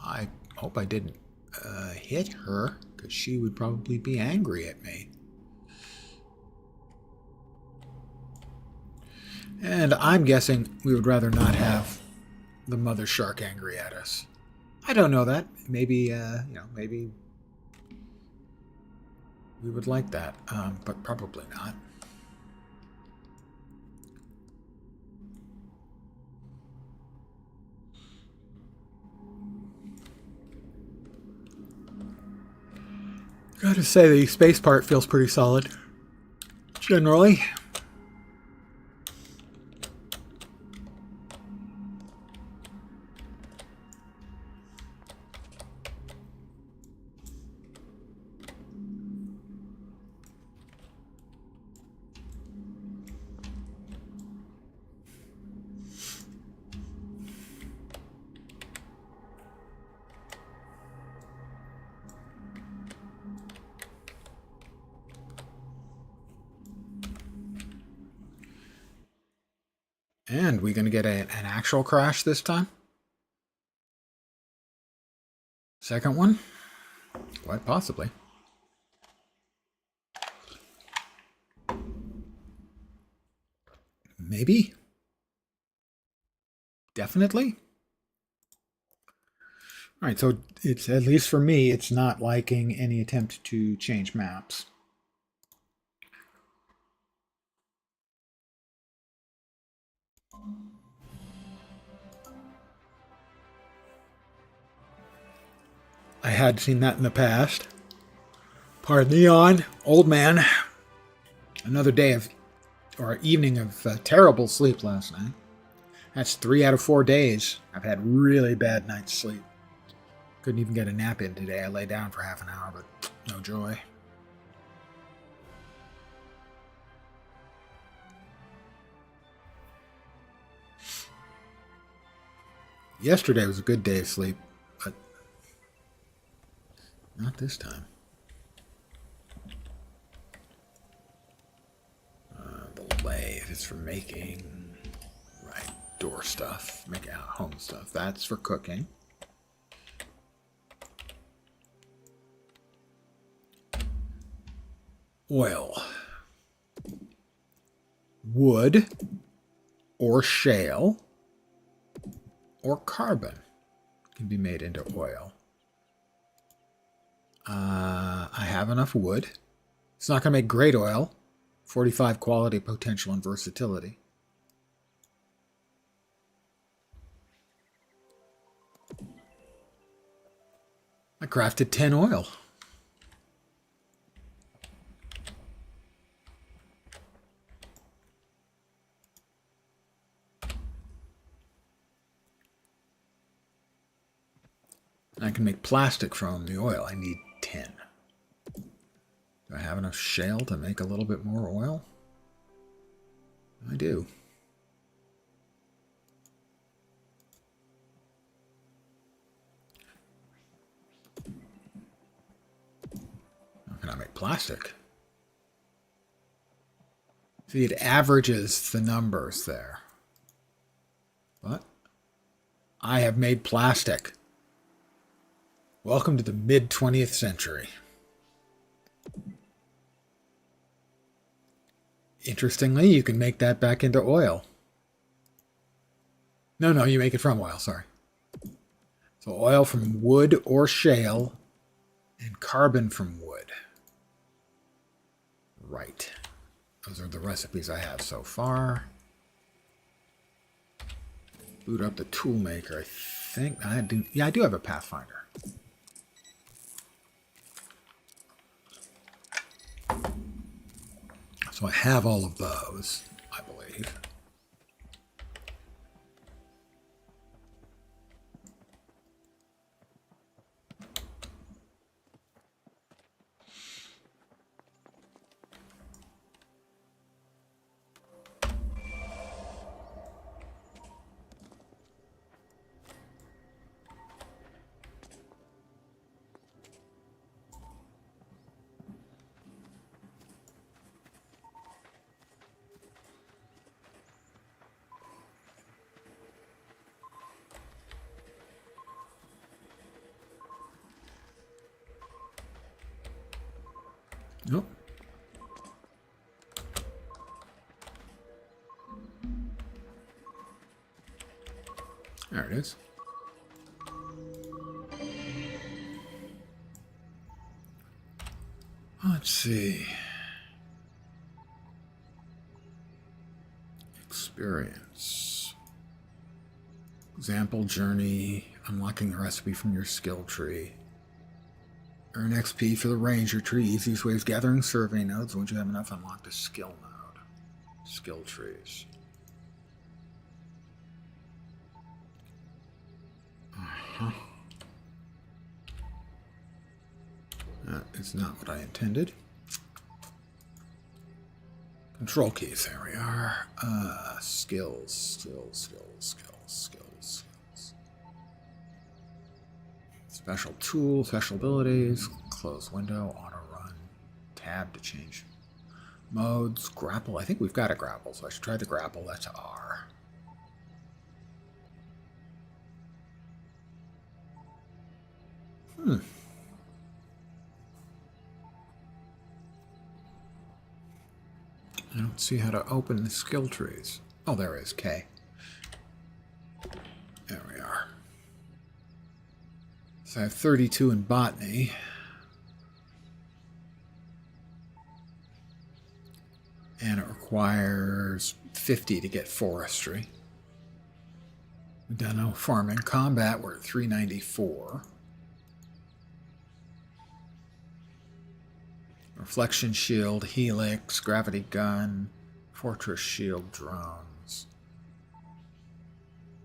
I hope I didn't hit her, because she would probably be angry at me. And I'm guessing we would rather not have the mother shark angry at us. I don't know that. Maybe, maybe we would like that, but probably not. Gotta say, the space part feels pretty solid. Generally. And we gonna get an actual crash this time? Second one? Quite possibly. Maybe? Definitely? Alright, so it's, at least for me, it's not liking any attempt to change maps. I had seen that in the past. Pardon the yawn. Old man. Another day of, or evening of terrible sleep last night. That's 3 out of 4 days. I've had really bad night's sleep. Couldn't even get a nap in today. I lay down for half an hour, but no joy. Yesterday was a good day of sleep, but not this time. The lathe is for making, right, door stuff, making home stuff. That's for cooking. Oil. Wood or shale or carbon can be made into oil. I have enough wood. It's not going to make great oil. 45 quality, potential, and versatility. I crafted 10 oil. And I can make plastic from the oil. I need 10. Do I have enough shale to make a little bit more oil? I do. How can I make plastic? See, it averages the numbers there. But I have made plastic. Welcome to the mid-20th century. Interestingly, you can make that back into oil. No, you make it from oil, sorry. So oil from wood or shale and carbon from wood. Right. Those are the recipes I have so far. Boot up the tool maker. I think I do. Yeah, I do have a Pathfinder. So I have all of those, I believe. Nope. There it is. Let's see. Experience. Example journey. Unlocking the recipe from your skill tree. Earn XP for the ranger tree. Easiest way is gathering survey nodes. Once you have enough, unlock the skill node. Skill trees. That is not what I intended. Control keys, there we are. Skills. Special tools, special abilities, close window, auto run, tab to change modes, grapple. I think we've got a grapple, so I should try the grapple. That's R. I don't see how to open the skill trees. Oh, there is K. There we are. So I have 32 in botany. And it requires 50 to get forestry. We've done no farming. Combat, we're at 394. Reflection shield, helix, gravity gun, fortress shield, drones.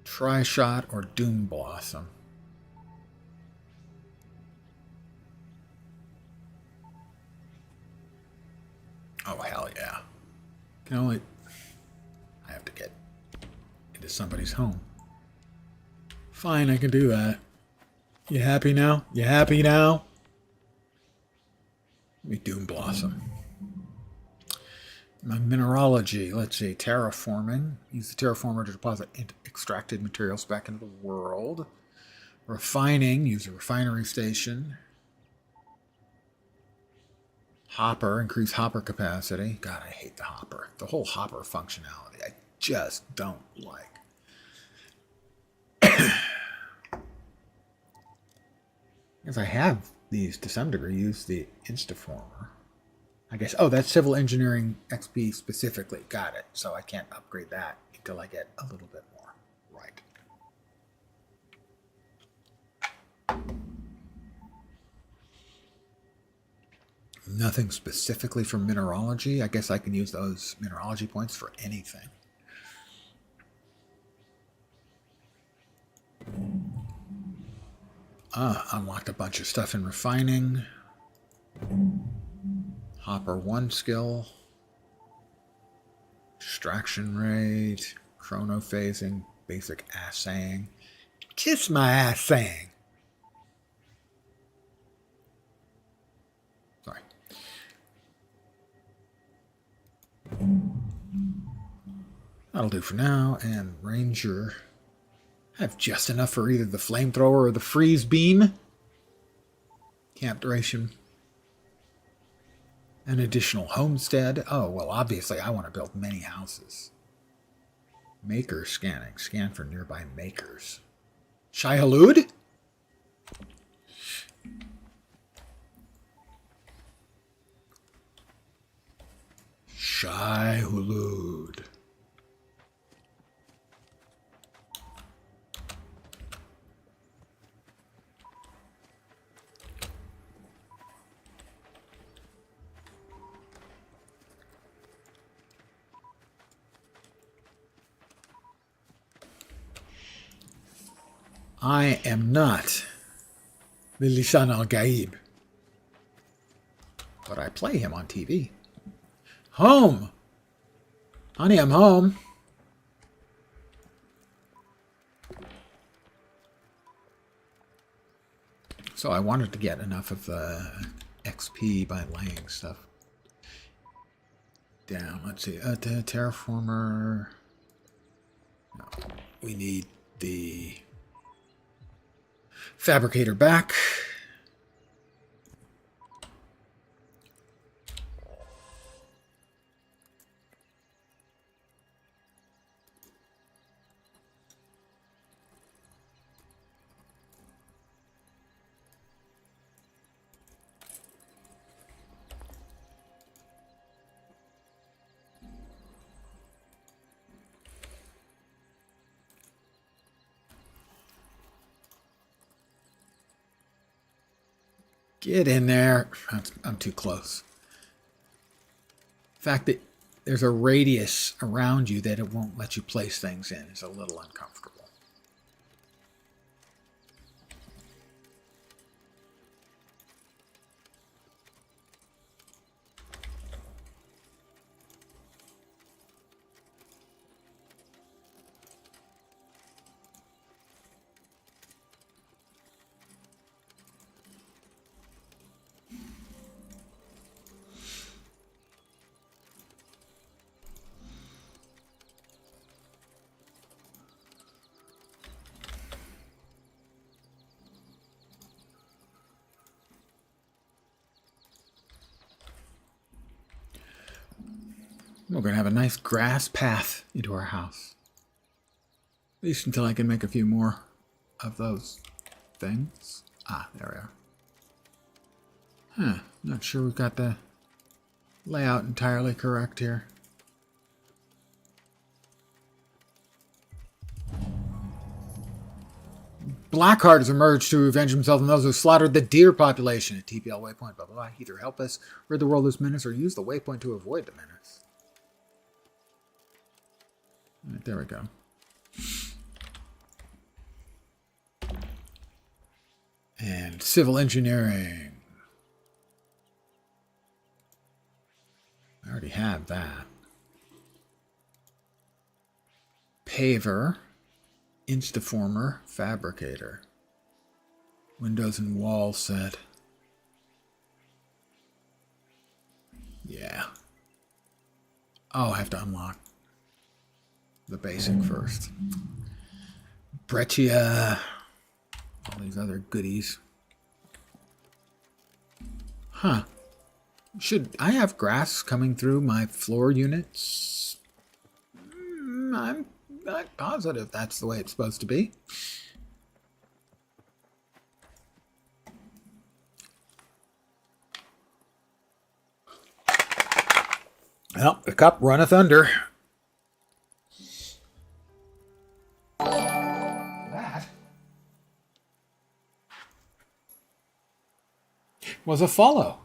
Tri-shot or doom blossom. Oh, hell yeah. Can only... I have to get into somebody's home. Fine, I can do that. You happy now? You happy now? Let me doom blossom. My mineralogy, let's see, terraforming. Use the terraformer to deposit extracted materials back into the world. Refining, use a refinery station. Hopper, increase hopper capacity. God, I hate the hopper. The whole hopper functionality, I just don't like. Because I have these, to some degree, use the Instaformer. I guess, oh, that's civil engineering XP specifically. Got it. So I can't upgrade that until I get a little bit more. Right. Nothing specifically for mineralogy. I guess I can use those mineralogy points for anything. Unlocked a bunch of stuff in refining. Hopper 1 skill. Extraction rate. Chronophasing. Basic assaying. Kiss my assaying. Sorry. That'll do for now. And Ranger. I have just enough for either the flamethrower or the freeze beam. Camp duration. An additional homestead. Oh, well, obviously I want to build many houses. Maker scanning. Scan for nearby makers. Shai Hulud? Shai Hulud. I am not Lisan al-Gaib, but I play him on TV. Home! Honey, I'm home. So I wanted to get enough of the XP by laying stuff down. Let's see. Terraformer. No, we need the fabricator back. Get in there. I'm too close. The fact that there's a radius around you that it won't let you place things in is a little uncomfortable. We're going to have a nice grass path into our house. At least until I can make a few more of those things. Ah, there we are. Huh, not sure we've got the layout entirely correct here. Blackheart has emerged to revenge himself on those who slaughtered the deer population at TPL waypoint, blah, blah, blah. Either help us rid the world of this menace or use the waypoint to avoid the menace. Right, there we go. And civil engineering. I already have that. Paver. Instaformer. Fabricator. Windows and wall set. Yeah. Oh, I have to unlock the basic first. Breccia. All these other goodies. Huh. Should I have grass coming through my floor units? I'm not positive that's the way it's supposed to be. Well, the cup runneth under. That was a follow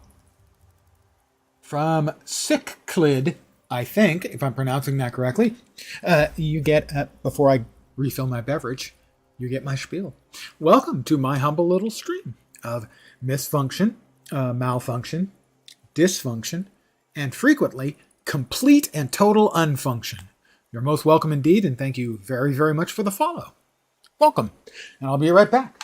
from Sicklid, I think, if I'm pronouncing that correctly. You get, before I refill my beverage, you get my spiel. Welcome to my humble little stream of misfunction, malfunction, dysfunction, and frequently complete and total unfunction. You're most welcome indeed, and thank you very, very much for the follow. Welcome, and I'll be right back.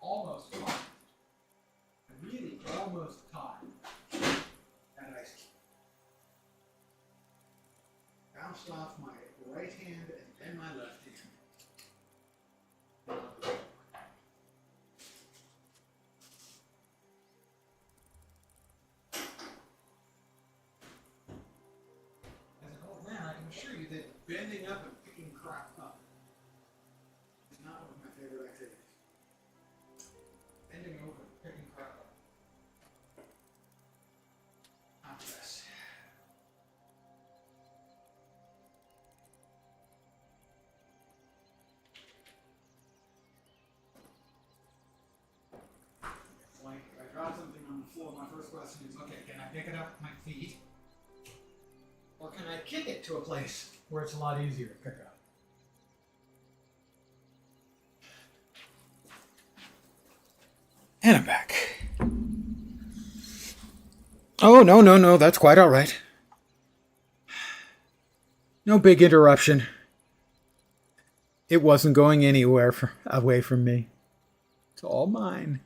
Almost caught. I really almost caught. And I bounced off my right hand and then my left hand. As an old man, I can assure you that bending up and picking crap up is not one of my favorite activities. Bending over and picking crap up. Not the best. It's like if I drop something on the floor, my first question is, okay, can I pick it up with my feet? Or can I kick it to a place where it's a lot easier to pick up? And I'm back. Oh, no, that's quite all right. No big interruption. It wasn't going anywhere away from me. It's all mine.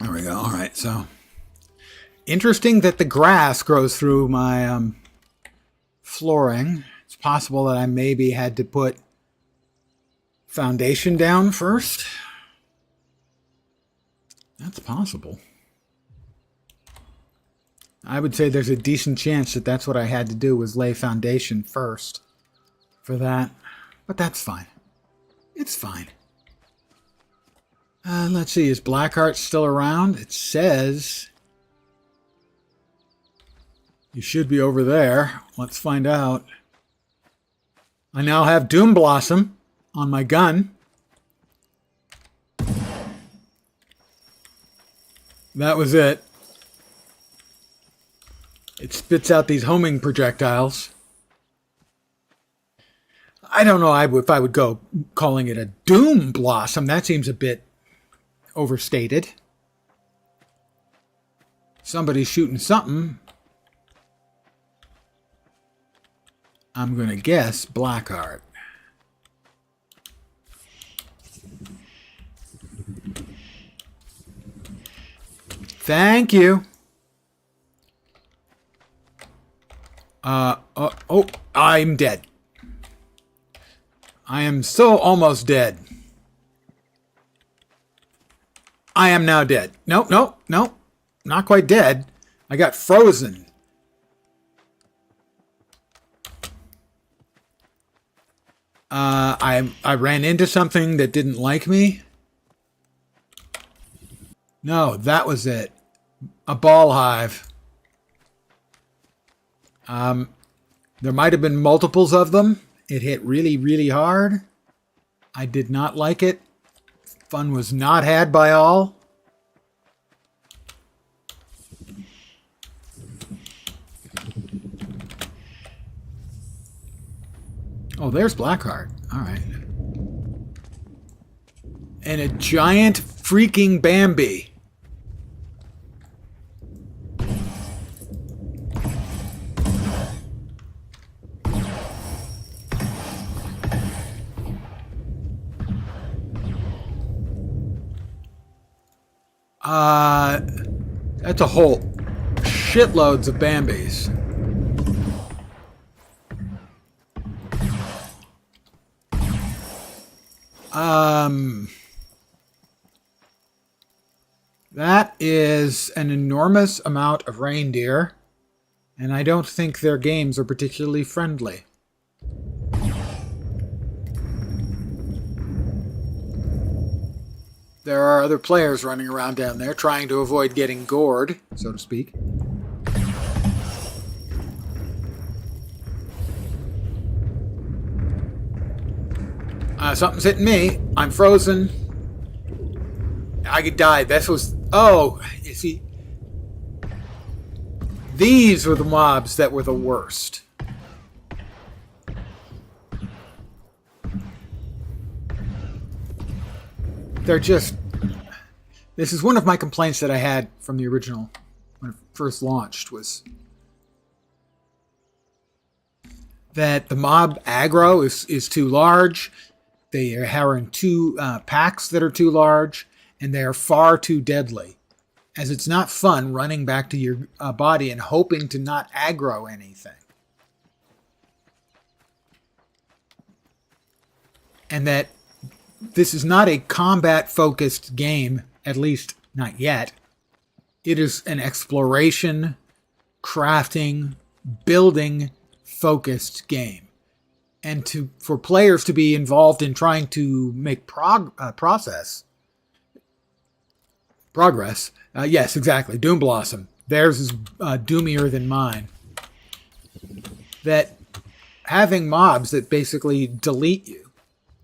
There we go. All right, so Interesting that the grass grows through my flooring. It's possible that I maybe had to put foundation down first. That's possible. I would say there's a decent chance that that's what I had to do, was lay foundation first for that. But that's fine. It's fine. Let's see, is Blackheart still around? It says you should be over there. Let's find out. I now have Doom Blossom on my gun. That was it. It spits out these homing projectiles. I don't know if I would go calling it a Doom Blossom. That seems a bit overstated. Somebody's shooting something. I'm going to guess Blackheart. Thank you. I'm dead. I am so almost dead. I am now dead. Nope. Not quite dead. I got frozen. I ran into something that didn't like me. No, that was it. A ball hive. There might have been multiples of them. It hit really, really hard. I did not like it. Fun was not had by all. Oh, there's Blackheart. All right. And a giant freaking Bambi. That's a whole shitloads of Bambis. That is an enormous amount of reindeer, and I don't think their games are particularly friendly. There are other players running around down there trying to avoid getting gored, so to speak. Something's hitting me. I'm frozen. I died. This was... Oh, you see... These were the mobs that were the worst. They're just... This is one of my complaints that I had from the original when it first launched, was that the mob aggro is too large. They are in two packs that are too large, and they are far too deadly, as it's not fun running back to your body and hoping to not aggro anything. And that this is not a combat-focused game, at least not yet. It is an exploration, crafting, building-focused game. And for players to be involved in trying to make progress. Yes, exactly. Doom Blossom. Theirs is doomier than mine. That having mobs that basically delete you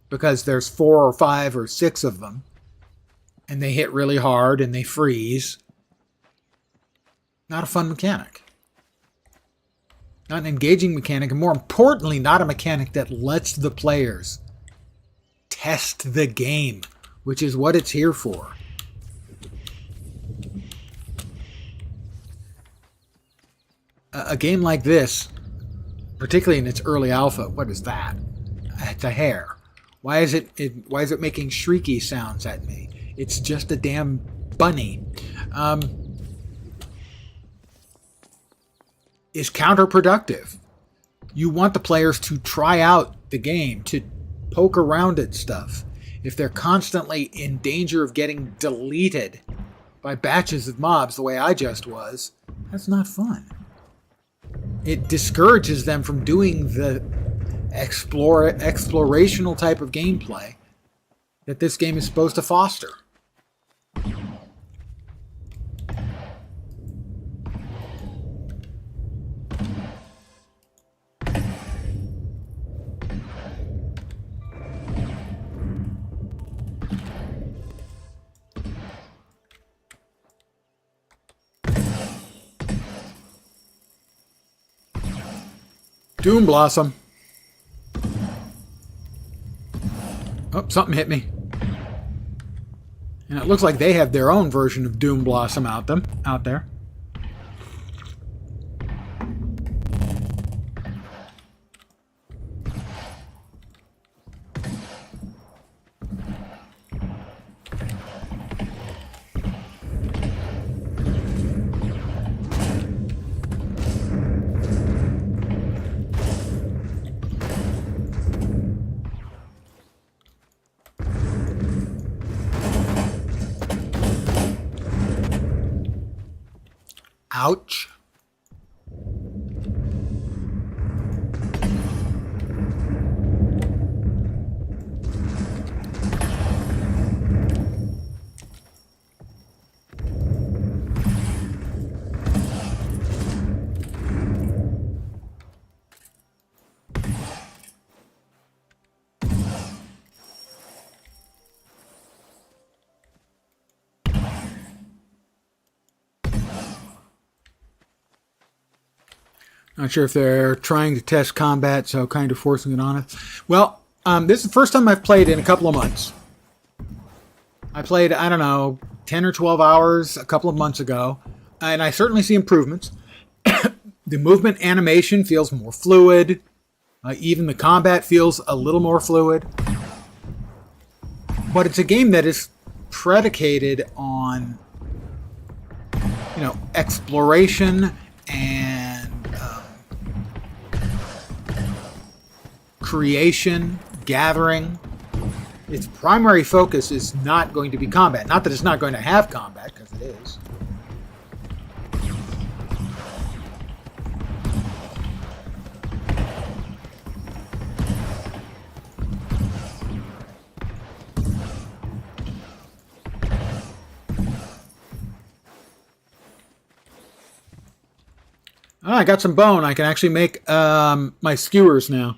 because there's 4 or 5 or 6 of them, and they hit really hard and they freeze. Not a fun mechanic. Not an engaging mechanic, and more importantly, not a mechanic that lets the players test the game, which is what it's here for. A game like this, particularly in its early alpha, what is that? It's a hare. Why is it making shrieky sounds at me? It's just a damn bunny. is counterproductive. You want the players to try out the game, to poke around at stuff. If they're constantly in danger of getting deleted by batches of mobs the way I just was, that's not fun. It discourages them from doing the explorational type of gameplay that this game is supposed to foster. Doom Blossom. Oh, something hit me. And it looks like they have their own version of Doom Blossom out there. Ouch. Not sure if they're trying to test combat, so kind of forcing it on us. Well, this is the first time I've played in a couple of months. I played, I don't know, 10 or 12 hours a couple of months ago, and I certainly see improvements. The movement animation feels more fluid. Even the combat feels a little more fluid. But it's a game that is predicated on, exploration and creation, gathering. Its primary focus is not going to be combat. Not that it's not going to have combat, because it is. Oh, I got some bone. I can actually make my skewers now.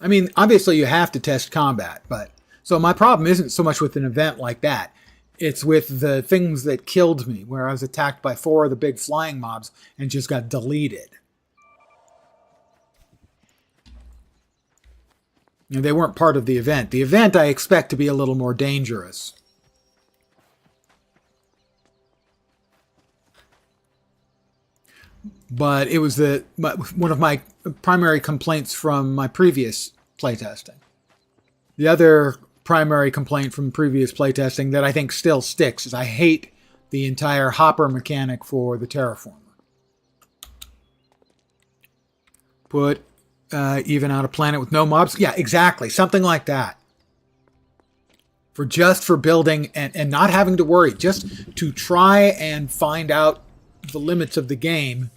I mean, obviously you have to test combat, but so my problem isn't so much with an event like that. It's with the things that killed me, where I was attacked by 4 of the big flying mobs and just got deleted. They weren't part of the event. The event I expect to be a little more dangerous. But it was one of my primary complaints from my previous playtesting. The other primary complaint from previous playtesting that I think still sticks is I hate the entire hopper mechanic for the terraformer. Put even out a planet with no mobs. Yeah, exactly. Something like that. For building and not having to worry. Just to try and find out the limits of the game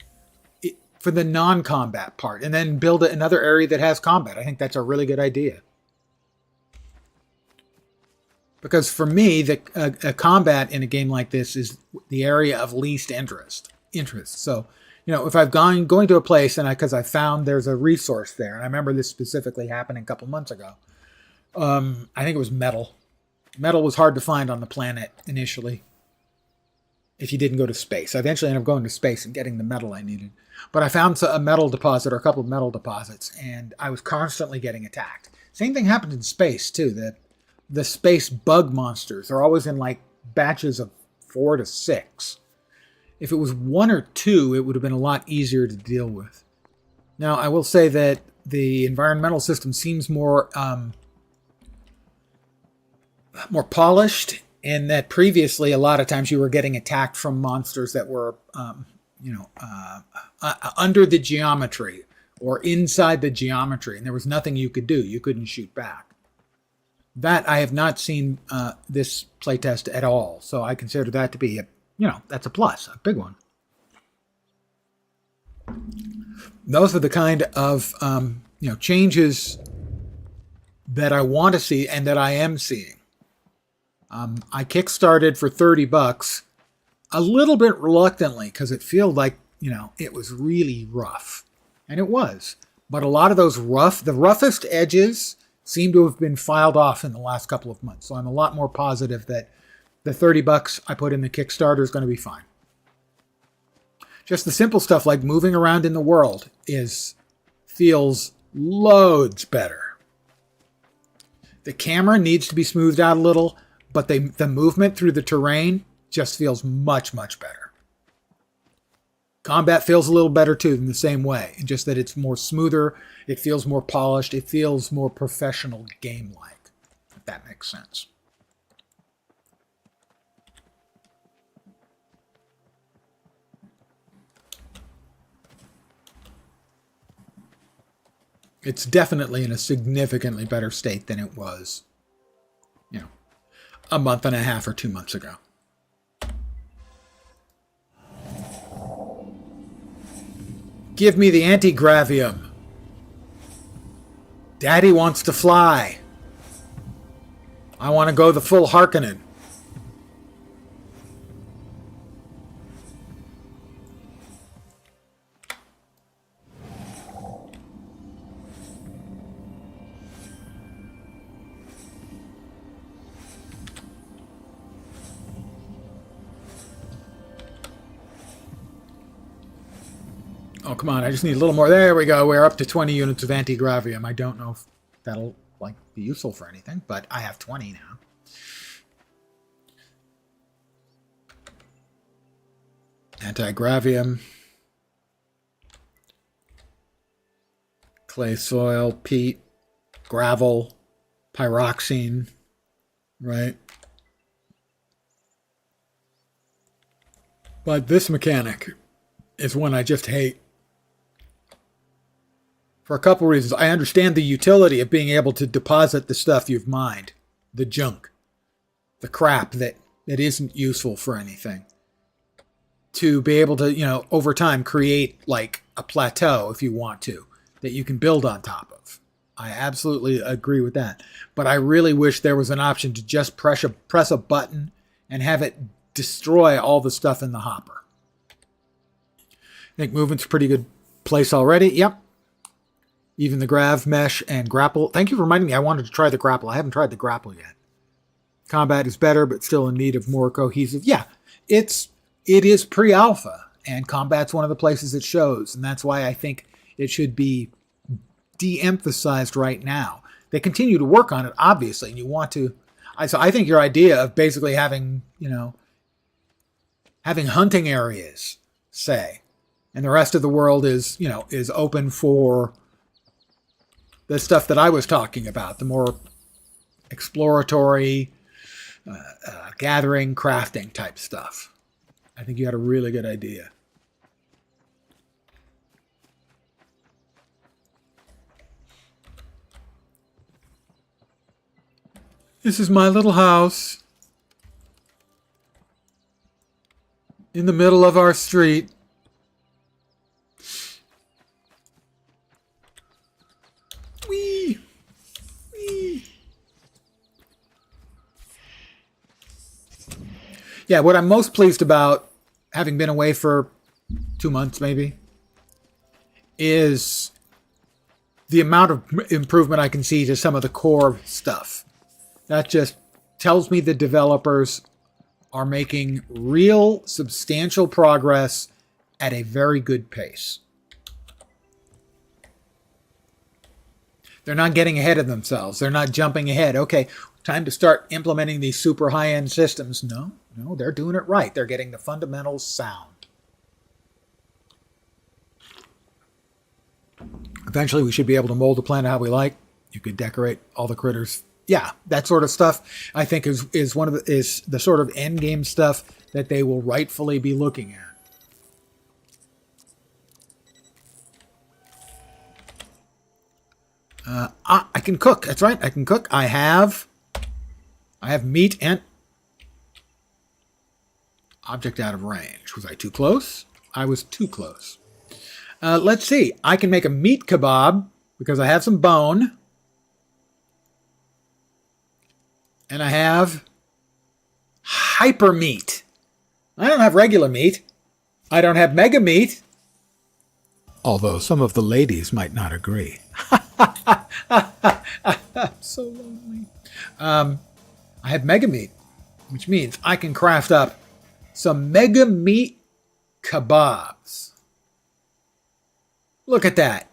for the non-combat part, and then build another area that has combat. I think that's a really good idea. Because for me, a combat in a game like this is the area of least interest. So, if I've going to a place and because I found there's a resource there, and I remember this specifically happening a couple months ago. I think it was metal. Metal was hard to find on the planet initially. If you didn't go to space. I eventually ended up going to space and getting the metal I needed. But I found a metal deposit or a couple of metal deposits, and I was constantly getting attacked. Same thing happened in space, too. The space bug monsters are always in like batches of 4 to 6. If it was 1 or 2, it would have been a lot easier to deal with. Now, I will say that the environmental system seems more polished, in that previously a lot of times you were getting attacked from monsters that were under the geometry or inside the geometry, and there was nothing you could do. You couldn't shoot back. That I have not seen this playtest at all, so I consider that to be that's a plus, a big one. Those are the kind of changes that I want to see and that I am seeing. I kickstarted for $30 a little bit reluctantly because it felt like it was really rough, and it was. But a lot of those the roughest edges seem to have been filed off in the last couple of months. So I'm a lot more positive that the $30 I put in the Kickstarter is going to be fine. Just the simple stuff like moving around in the world feels loads better. The camera needs to be smoothed out a little, but the movement through the terrain just feels much, much better. Combat feels a little better too in the same way, just that it's more smoother, it feels more polished, it feels more professional game-like, if that makes sense. It's definitely in a significantly better state than it was, a month and a half or 2 months ago. Give me the anti-gravium. Daddy wants to fly. I want to go the full Harkonnen. Oh, come on. I just need a little more. There we go. We're up to 20 units of anti-gravium. I don't know if that'll be useful for anything, but I have 20 now. Anti-gravium. Clay soil, peat, gravel, pyroxene, right? But this mechanic is one I just hate. For a couple reasons. I understand the utility of being able to deposit the stuff you've mined, the junk, the crap that isn't useful for anything. To be able to, over time create like a plateau if you want to, that you can build on top of. I absolutely agree with that. But I really wish there was an option to just press a button and have it destroy all the stuff in the hopper. I think movement's a pretty good place already. Yep. Even the grav, mesh, and grapple. Thank you for reminding me I wanted to try the grapple. I haven't tried the grapple yet. Combat is better, but still in need of more cohesive. Yeah, it is pre-alpha, and combat's one of the places it shows, and that's why I think it should be de-emphasized right now. They continue to work on it, obviously, and you want to. So I think your idea of basically having hunting areas, say, and the rest of the world is open for the stuff that I was talking about, the more exploratory, gathering, crafting type stuff. I think you had a really good idea. This is my little house in the middle of our street. Wee! Wee! Yeah, what I'm most pleased about, having been away for 2 months maybe, is the amount of improvement I can see to some of the core stuff. That just tells me the developers are making real substantial progress at a very good pace. They're not getting ahead of themselves. They're not jumping ahead. Okay, time to start implementing these super high-end systems. No, they're doing it right. They're getting the fundamentals sound. Eventually, we should be able to mold the planet how we like. You could decorate all the critters. Yeah, that sort of stuff, I think, is the sort of end game stuff that they will rightfully be looking at. I can cook. That's right. I can cook. I have meat and object out of range. Was I too close? I was too close. Let's see. I can make a meat kebab because I have some bone. And I have hyper meat. I don't have regular meat. I don't have mega meat. Although some of the ladies might not agree. So lonely. I have mega meat, which means I can craft up some mega meat kebabs. Look at that.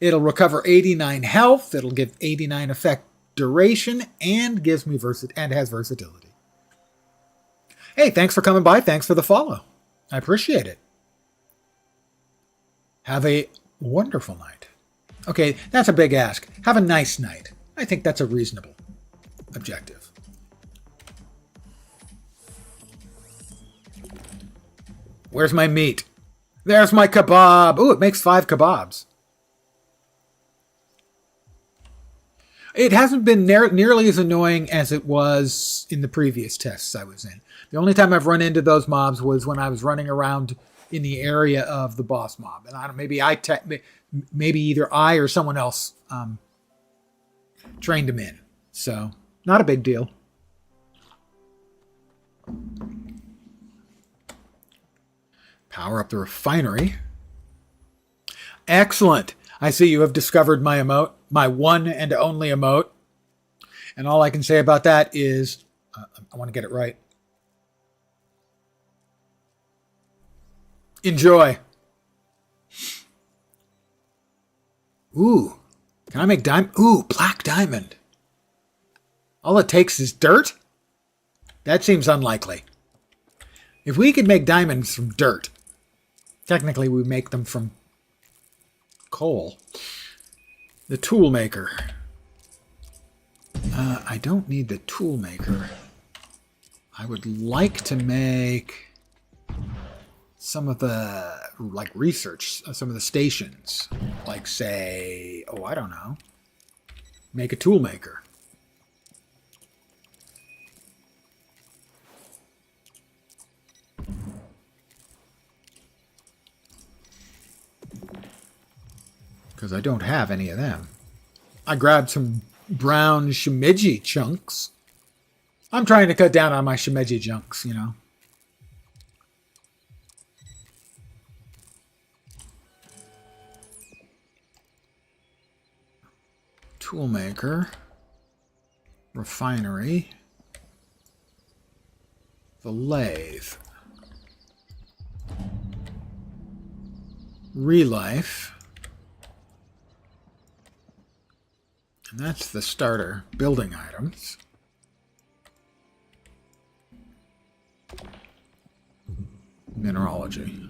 It'll recover 89 health. It'll give 89 effect duration and gives me has versatility. Hey, thanks for coming by. Thanks for the follow. I appreciate it. Have a wonderful night. Okay, that's a big ask. Have a nice night. I think that's a reasonable objective. Where's my meat? There's my kebab. Ooh, it makes 5 kebabs. It hasn't been nearly as annoying as it was in the previous tests I was in. The only time I've run into those mobs was when I was running around in the area of the boss mob. And maybe either I or someone else trained him in. So, not a big deal. Power up the refinery. Excellent. I see you have discovered my emote, my one and only emote. And all I can say about that is, I want to get it right. Enjoy. Ooh. Can I make diamond? Ooh, black diamond. All it takes is dirt? That seems unlikely. If we could make diamonds from dirt, technically we make them from coal. The tool maker. I don't need the tool maker. I would like to make some of the research, some of the stations, like say, I don't know, make a tool maker. Because I don't have any of them. I grabbed some brown shimeji chunks. I'm trying to cut down on my shimeji chunks, you know. Toolmaker, refinery, the lathe, relife, and that's the starter building items. Mineralogy.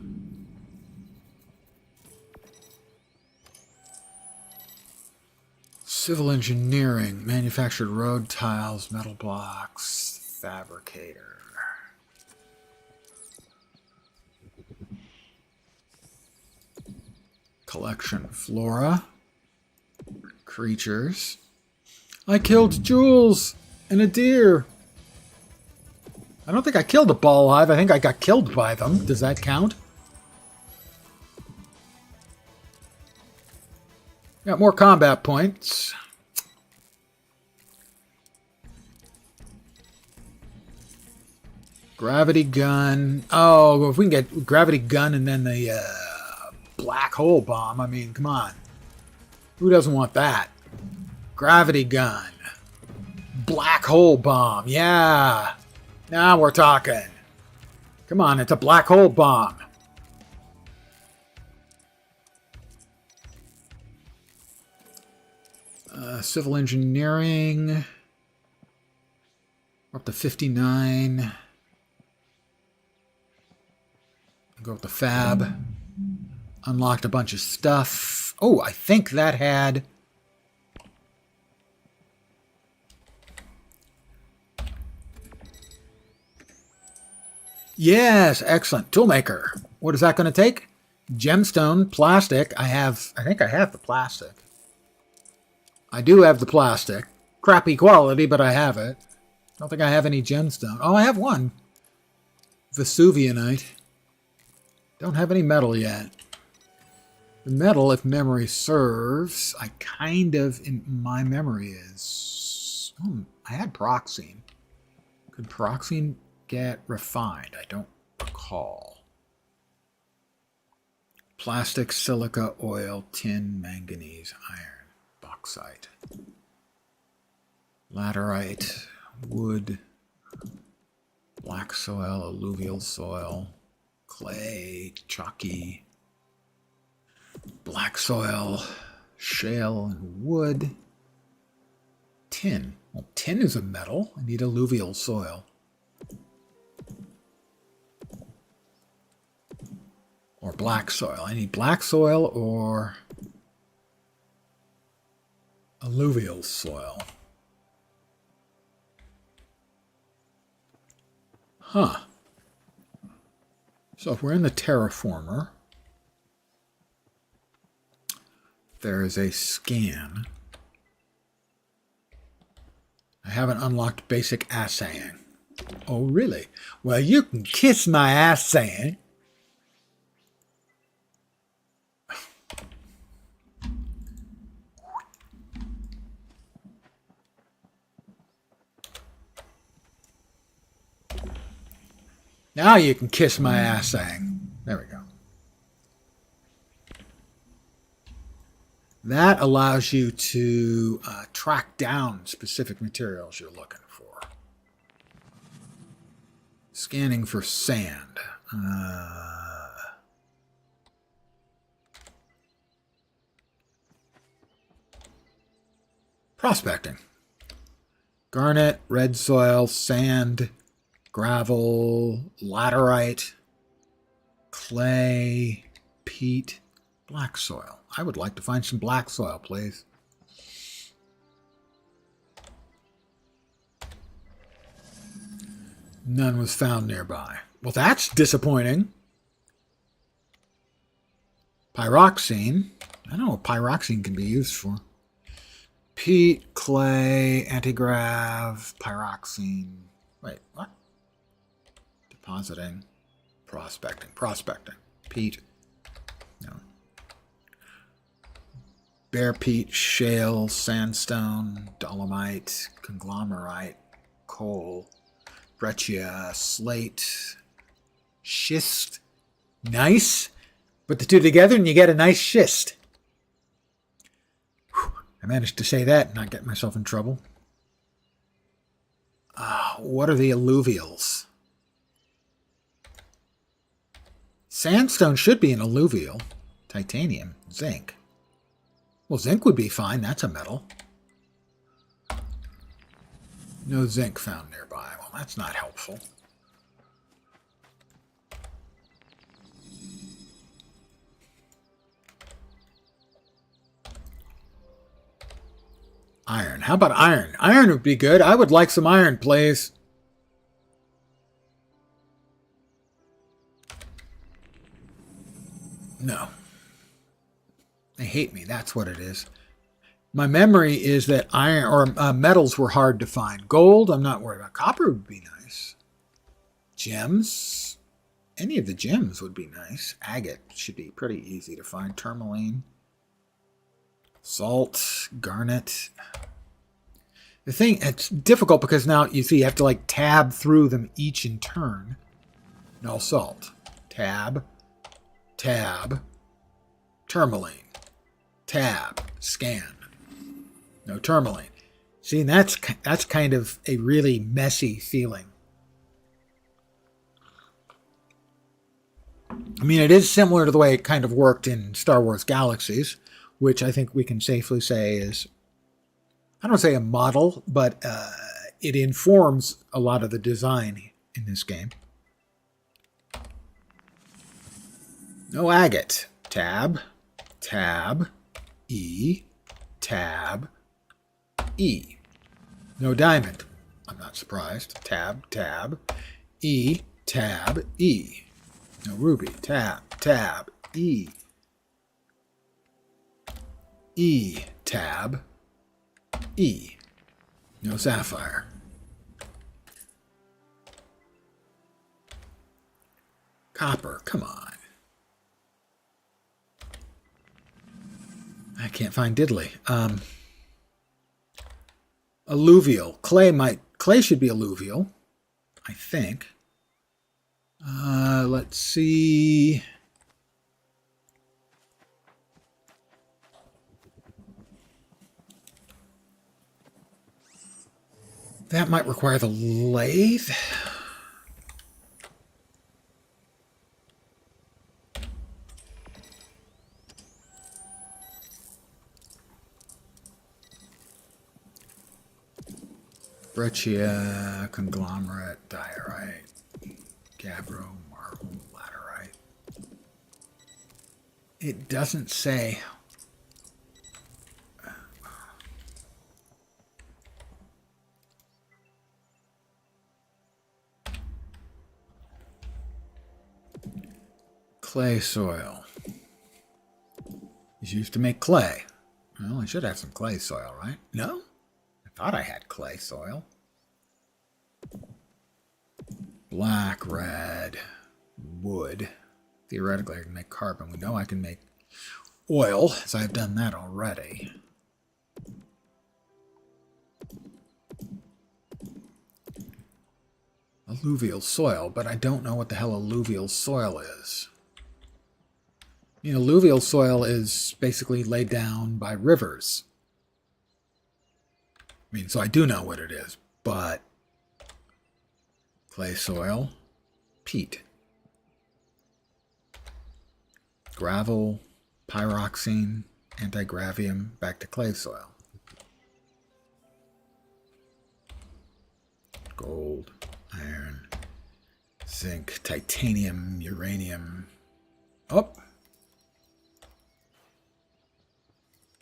Civil engineering, manufactured road tiles, metal blocks, fabricator. Collection, flora, creatures. I killed Jules and a deer. I don't think I killed a ball hive. I think I got killed by them. Does that count? Got more combat points. Gravity gun. Oh, if we can get gravity gun and then the black hole bomb. I mean, come on. Who doesn't want that? Gravity gun. Black hole bomb. Yeah. Now we're talking. Come on, it's a black hole bomb. Civil engineering. We're up to 59. Go with the fab. Unlocked a bunch of stuff. Oh, I think that had... Yes, excellent. Toolmaker. What is that going to take? Gemstone, plastic. I think I have the plastic. I do have the plastic. Crappy quality, but I have it. I don't think I have any gemstone. Oh, I have one. Vesuvianite. Don't have any metal yet. The metal, if memory serves, I kind of, in my memory is... I had Proxene. Could Proxene get refined? I don't recall. Plastic, silica, oil, tin, manganese, iron, bauxite, laterite, wood, black soil, alluvial soil, clay, chalky, black soil, shale, and wood. Tin. Well, tin is a metal. I need alluvial soil. Or black soil. I need black soil or alluvial soil. Huh. So if we're in the terraformer, there is a scan. I haven't unlocked basic assaying. Oh, really? Well, you can kiss my assaying. Now you can kiss my assaying. There we go. That allows you to track down specific materials you're looking for. Scanning for sand. Prospecting. Garnet, red soil, sand, gravel, laterite, clay, peat, black soil. I would like to find some black soil, please. None was found nearby. Well, that's disappointing. Pyroxene. I don't know what pyroxene can be used for. Peat, clay, antigrav, pyroxene. Wait, what? Depositing. Prospecting. Peat. No. Bare peat, shale, sandstone, dolomite, conglomerate, coal, breccia, slate, schist. Nice. Put the two together and you get a nice schist. Whew. I managed to say that and not get myself in trouble. What are the alluvials? Sandstone should be an alluvial. Titanium, zinc. Well, zinc would be fine. That's a metal. No zinc found nearby. Well, that's not helpful. Iron. How about iron? Iron would be good. I would like some iron, please. No. They hate me. That's what it is. My memory is that iron or metals were hard to find. Gold, I'm not worried about. Copper would be nice. Gems. Any of the gems would be nice. Agate should be pretty easy to find. Tourmaline. Salt. Garnet. The thing, it's difficult because now you see you have to like tab through them each in turn. No salt. Tab. Tourmaline. Tab. Scan. No tourmaline. See, that's kind of a really messy feeling. I mean, it is similar to the way it kind of worked in Star Wars Galaxies, which I think we can safely say is, I don't say a model, but it informs a lot of the design in this game. No agate. Tab. E. Tab. E. No diamond. I'm not surprised. Tab. E. Tab. E. No ruby. Tab. E. E. Tab. E. No sapphire. Copper, come on. I can't find diddly. Alluvial. Clay should be alluvial, I think. Let's see. That might require the lathe. Breccia, conglomerate, diorite, gabbro, marble, laterite. It doesn't say. Clay soil is used to make clay. Well, I should have some clay soil, right? No? I thought I had clay soil. Black, red, wood. Theoretically, I can make carbon. We know I can make oil, so I've done that already. Alluvial soil, but I don't know what the hell alluvial soil is. You know, alluvial soil is basically laid down by rivers. I mean, so I do know what it is, but clay soil, peat, gravel, pyroxene, antigravium, back to clay soil. Gold, iron, zinc, titanium, uranium. Oh!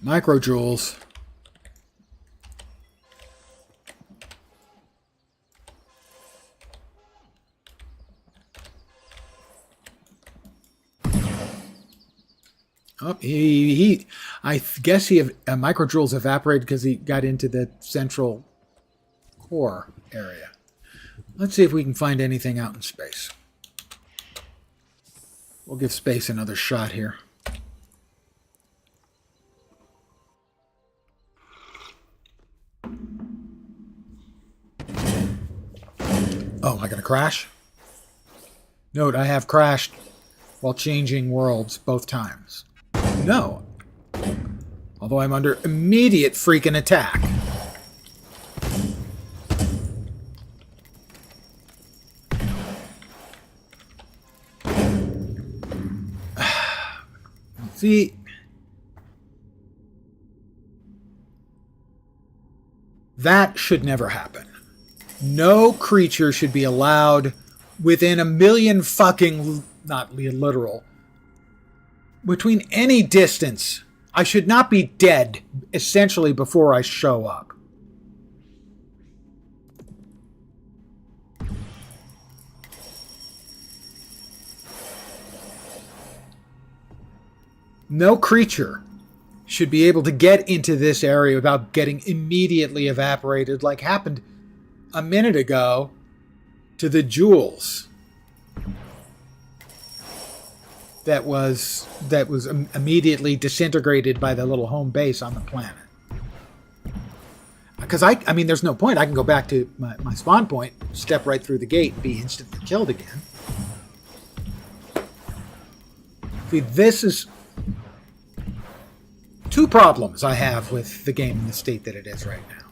Microjoules. Oh, I guess microjoules evaporated because he got into the central core area. Let's see if we can find anything out in space. We'll give space another shot here. Oh, am I going to crash? Note, I have crashed while changing worlds both times. No. Although I'm under immediate freaking attack. See, that should never happen. No creature should be allowed within a million fucking, not literal, between any distance. I should not be dead, essentially, before I show up. No creature should be able to get into this area without getting immediately evaporated, like happened a minute ago to the jewels that was immediately disintegrated by the little home base on the planet. Because I mean, there's no point. I can go back to my spawn point, step right through the gate, and be instantly killed again. See, this is two problems I have with the game in the state that it is right now.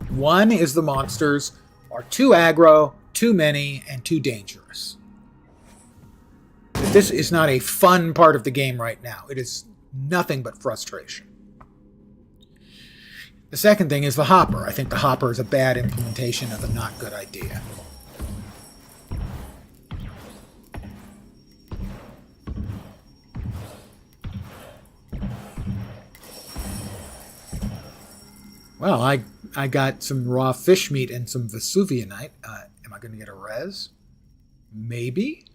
One is the monsters are too aggro, too many, and too dangerous. This is not a fun part of the game right now. It is nothing but frustration. The second thing is the hopper. I think the hopper is a bad implementation of a not good idea. Well, I got some raw fish meat and some Vesuvianite. Am I going to get a res? Maybe?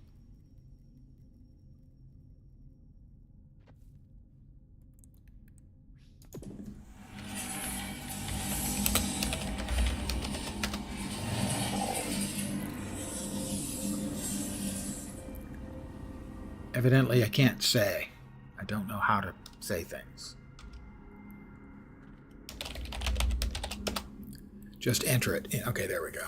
Evidently, I can't say. I don't know how to say things. Just enter it. Okay, there we go.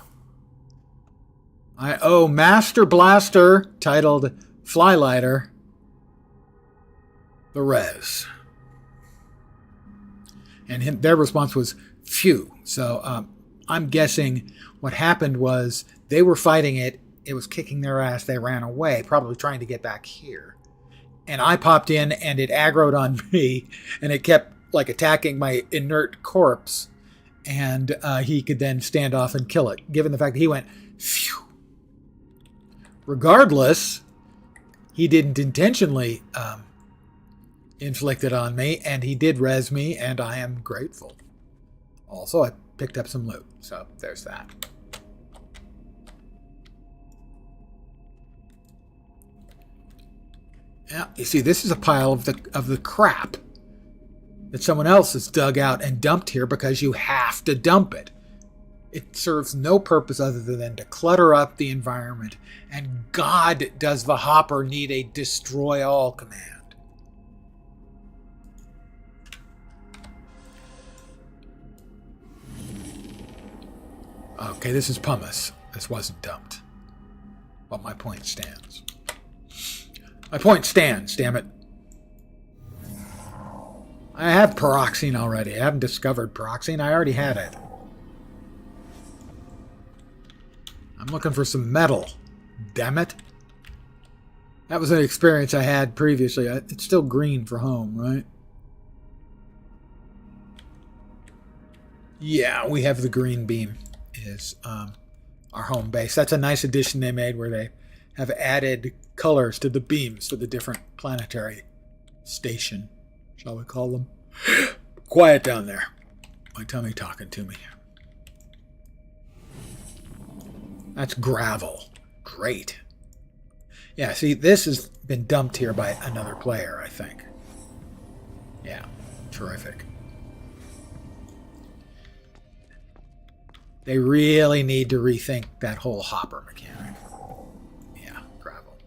I owe Master Blaster, titled Flylighter, the res. And their response was, phew. So I'm guessing what happened was they were fighting it. It was kicking their ass. They ran away, probably trying to get back here. And I popped in and it aggroed on me and it kept like attacking my inert corpse. And he could then stand off and kill it, given the fact that he went, phew. Regardless, he didn't intentionally inflict it on me, and he did res me, and I am grateful. Also, I picked up some loot, so there's that. Yeah, you see, this is a pile of the crap that someone else has dug out and dumped here because you have to dump it. It serves no purpose other than to clutter up the environment. And God, does the hopper need a destroy all command. Okay, this is pumice. This wasn't dumped. But my point stands. My point stands, damn it. I have pyroxene already. I haven't discovered pyroxene. I already had it. I'm looking for some metal. Damn it. That was an experience I had previously. It's still green for home, right? Yeah, we have the green beam is our home base. That's a nice addition they made where they have added colors to the beams for the different planetary station, shall we call them. Quiet down there. My tummy talking to me. That's gravel. Great. Yeah, see, this has been dumped here by another player, I think. Yeah, terrific. They really need to rethink that whole hopper mechanic. Yeah, gravel.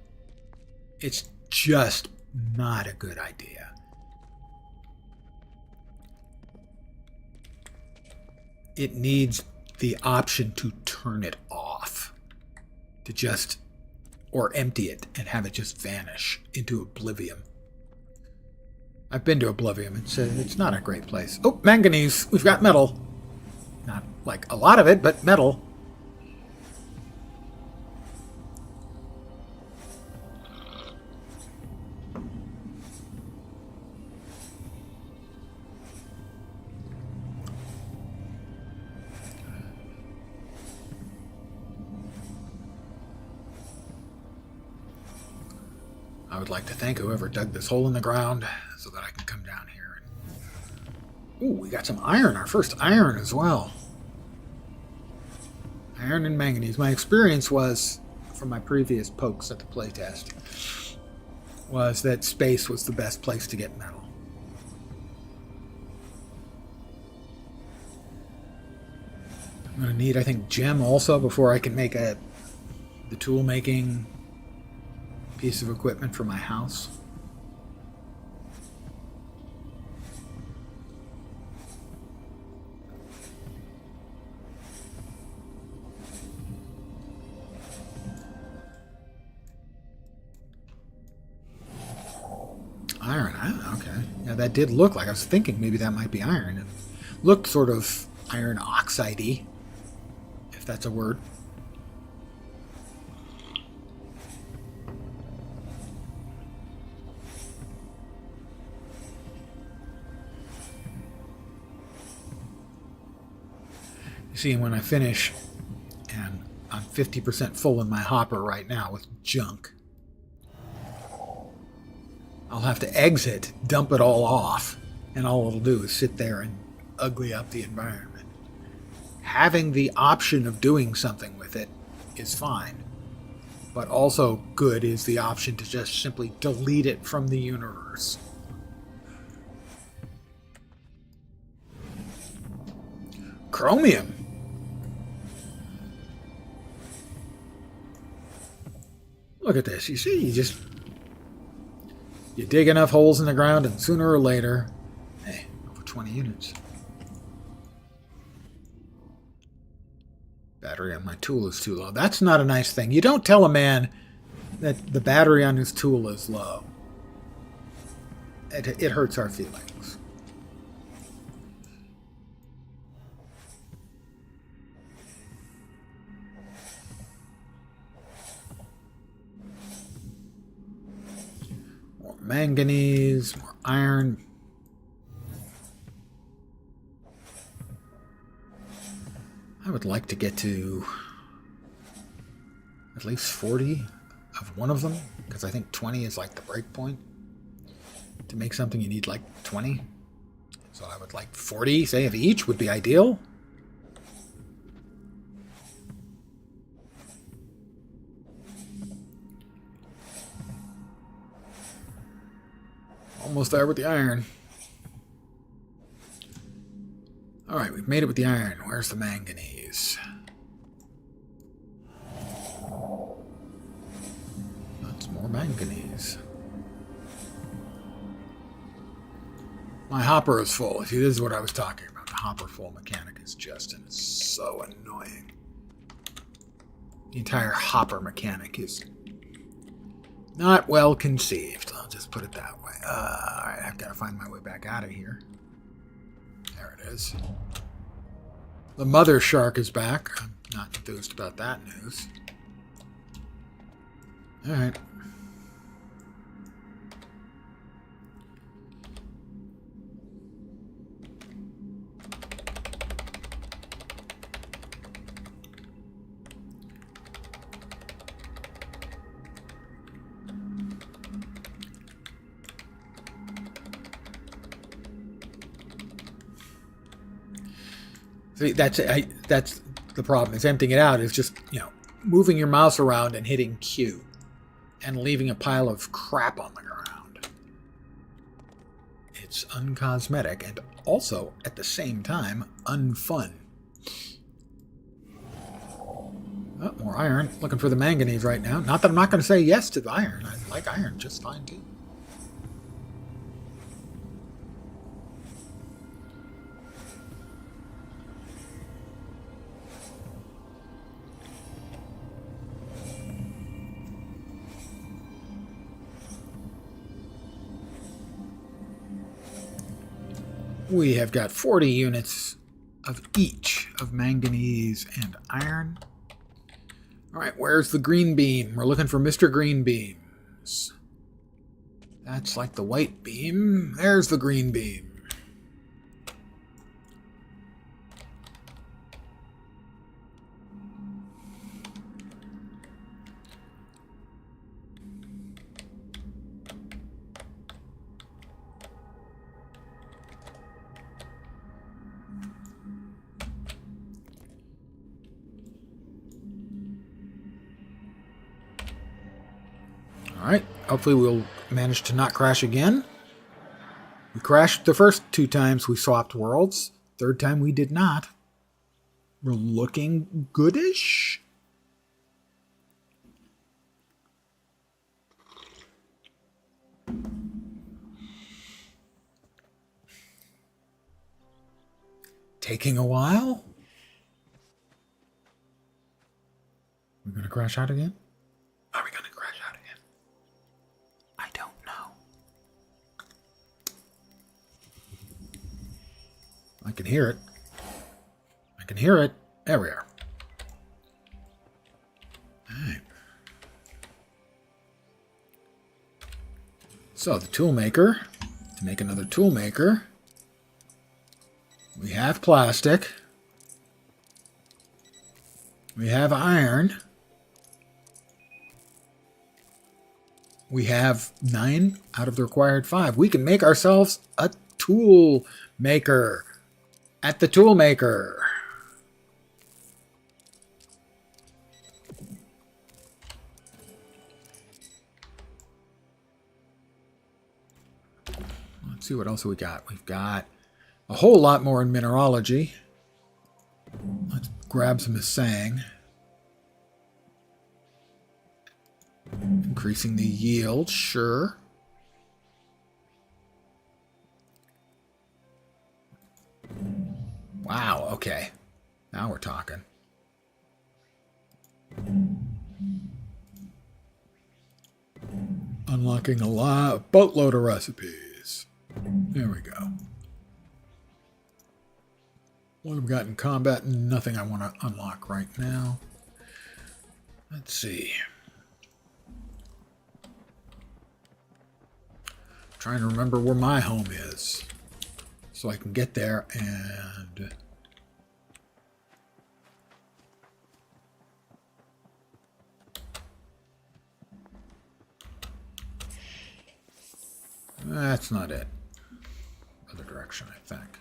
It's just not a good idea. It needs the option to turn it off. To just, or empty it and have it just vanish into oblivion. I've been to Oblivion. It's not a great place. Oh, manganese. We've got metal. Not like a lot of it, but metal. I would like to thank whoever dug this hole in the ground so that I can come down here. Ooh, we got some iron. Our first iron as well. Iron and manganese. My experience was, from my previous pokes at the playtest, was that space was the best place to get metal. I'm going to need, I think, gem also before I can make the tool making piece of equipment for my house. Iron, okay. Yeah, that did look like, I was thinking maybe that might be iron. It looked sort of iron oxide-y, if that's a word. See, when I finish, and I'm 50% full in my hopper right now with junk, I'll have to exit, dump it all off, and all it'll do is sit there and ugly up the environment. Having the option of doing something with it is fine, but also good is the option to just simply delete it from the universe. Chromium. Look at this. You see, you just You dig enough holes in the ground, and sooner or later, hey, over 20 units. Battery on my tool is too low. That's not a nice thing. You don't tell a man that the battery on his tool is low. It hurts our feelings. More manganese, more iron. I would like to get to at least 40 of one of them, because I think 20 is like the break point. To make something, you need like 20. So I would like 40, say, of each would be ideal. Almost there with the iron. Alright, we've made it with the iron. Where's the manganese? That's more manganese. My hopper is full. See, this is what I was talking about. The hopper full mechanic is just so annoying. The entire hopper mechanic is not well conceived. I'll just put it that way. Alright, I've got to find my way back out of here. There it is. The mother shark is back. I'm not enthused about that news. Alright. See, that's the problem. Is emptying it out is just, moving your mouse around and hitting Q and leaving a pile of crap on the ground. It's uncosmetic and also, at the same time, unfun. Oh, more iron. Looking for the manganese right now. Not that I'm not going to say yes to the iron. I like iron just fine, too. We have got 40 units of each of manganese and iron. All right, where's the green beam? We're looking for Mr. Green Beams. That's like the white beam. There's the green beam. Alright, hopefully we'll manage to not crash again. We crashed the first 2 times we swapped worlds. Third time we did not. We're looking goodish. Taking a while. We're going to crash out again? Are we going to crash out again? I don't know. I can hear it. I can hear it. There we are. All right. So the tool maker, to make another tool maker, we have plastic. We have iron. We have 9 out of the required 5. We can make ourselves a tool maker at the tool maker. Let's see what else we got. We've got a whole lot more in mineralogy. Let's grab some Sang. Increasing the yield, sure. Okay. Now we're talking. Unlocking a boatload of recipes. There we go. What have we got in combat? Nothing I want to unlock right now. Let's see. Trying to remember where my home is so I can get there and that's not it. Other direction, I think.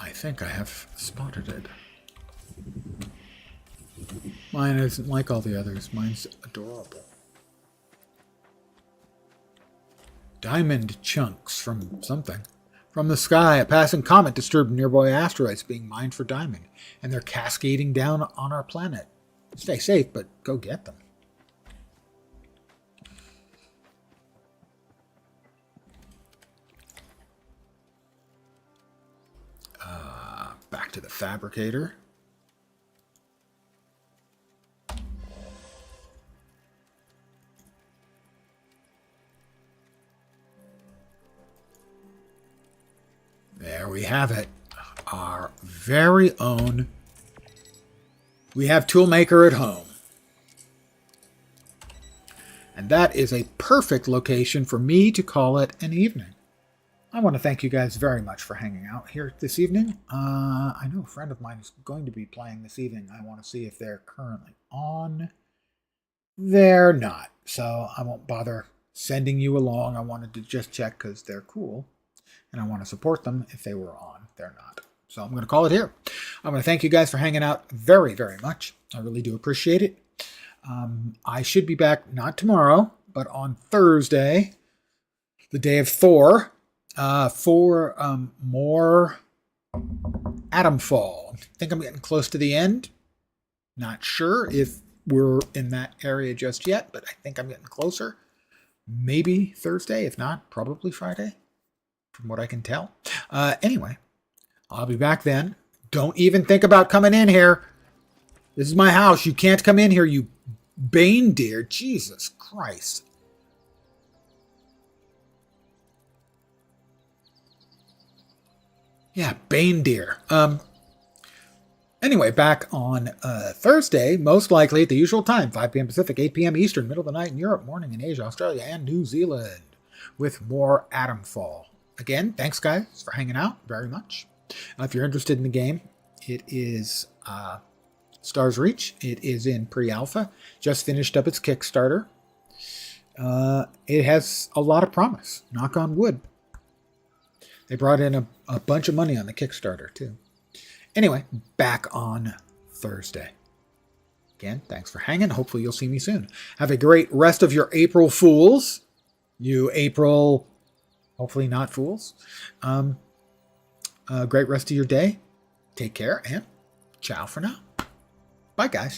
I think I have spotted it. Mine isn't like all the others. Mine's adorable. Diamond chunks from something. From the sky, a passing comet disturbed nearby asteroids being mined for diamond, and they're cascading down on our planet. Stay safe, but go get them. Back to the fabricator. There we have it. Our very own. We have Toolmaker at home. And that is a perfect location for me to call it an evening. I want to thank you guys very much for hanging out here this evening. I know a friend of mine is going to be playing this evening. I want to see if they're currently on. They're not. So I won't bother sending you along. I wanted to just check because they're cool. And I want to support them if they were on. They're not. So I'm going to call it here. I want to thank you guys for hanging out very, very much. I really do appreciate it. I should be back not tomorrow, but on Thursday, the day of Thor, for more Atomfall. I think I'm getting close to the end. Not sure if we're in that area just yet, but I think I'm getting closer. Maybe Thursday, if not, probably Friday, from what I can tell. Anyway, I'll be back then. Don't even think about coming in here. This is my house. You can't come in here, you Bane deer. Jesus Christ. Yeah, Bane deer. Anyway, back on Thursday, most likely at the usual time, 5 p.m. Pacific, 8 p.m. Eastern, middle of the night in Europe, morning in Asia, Australia, and New Zealand, with more Atomfall. Again, thanks, guys, for hanging out very much. If you're interested in the game, it is Stars Reach. It is in pre-alpha. Just finished up its Kickstarter. It has a lot of promise. Knock on wood. They brought in a bunch of money on the Kickstarter, too. Anyway, back on Thursday. Again, thanks for hanging. Hopefully you'll see me soon. Have a great rest of your April Fools. You April, hopefully not fools. Great rest of your day. Take care and ciao for now. Bye, guys.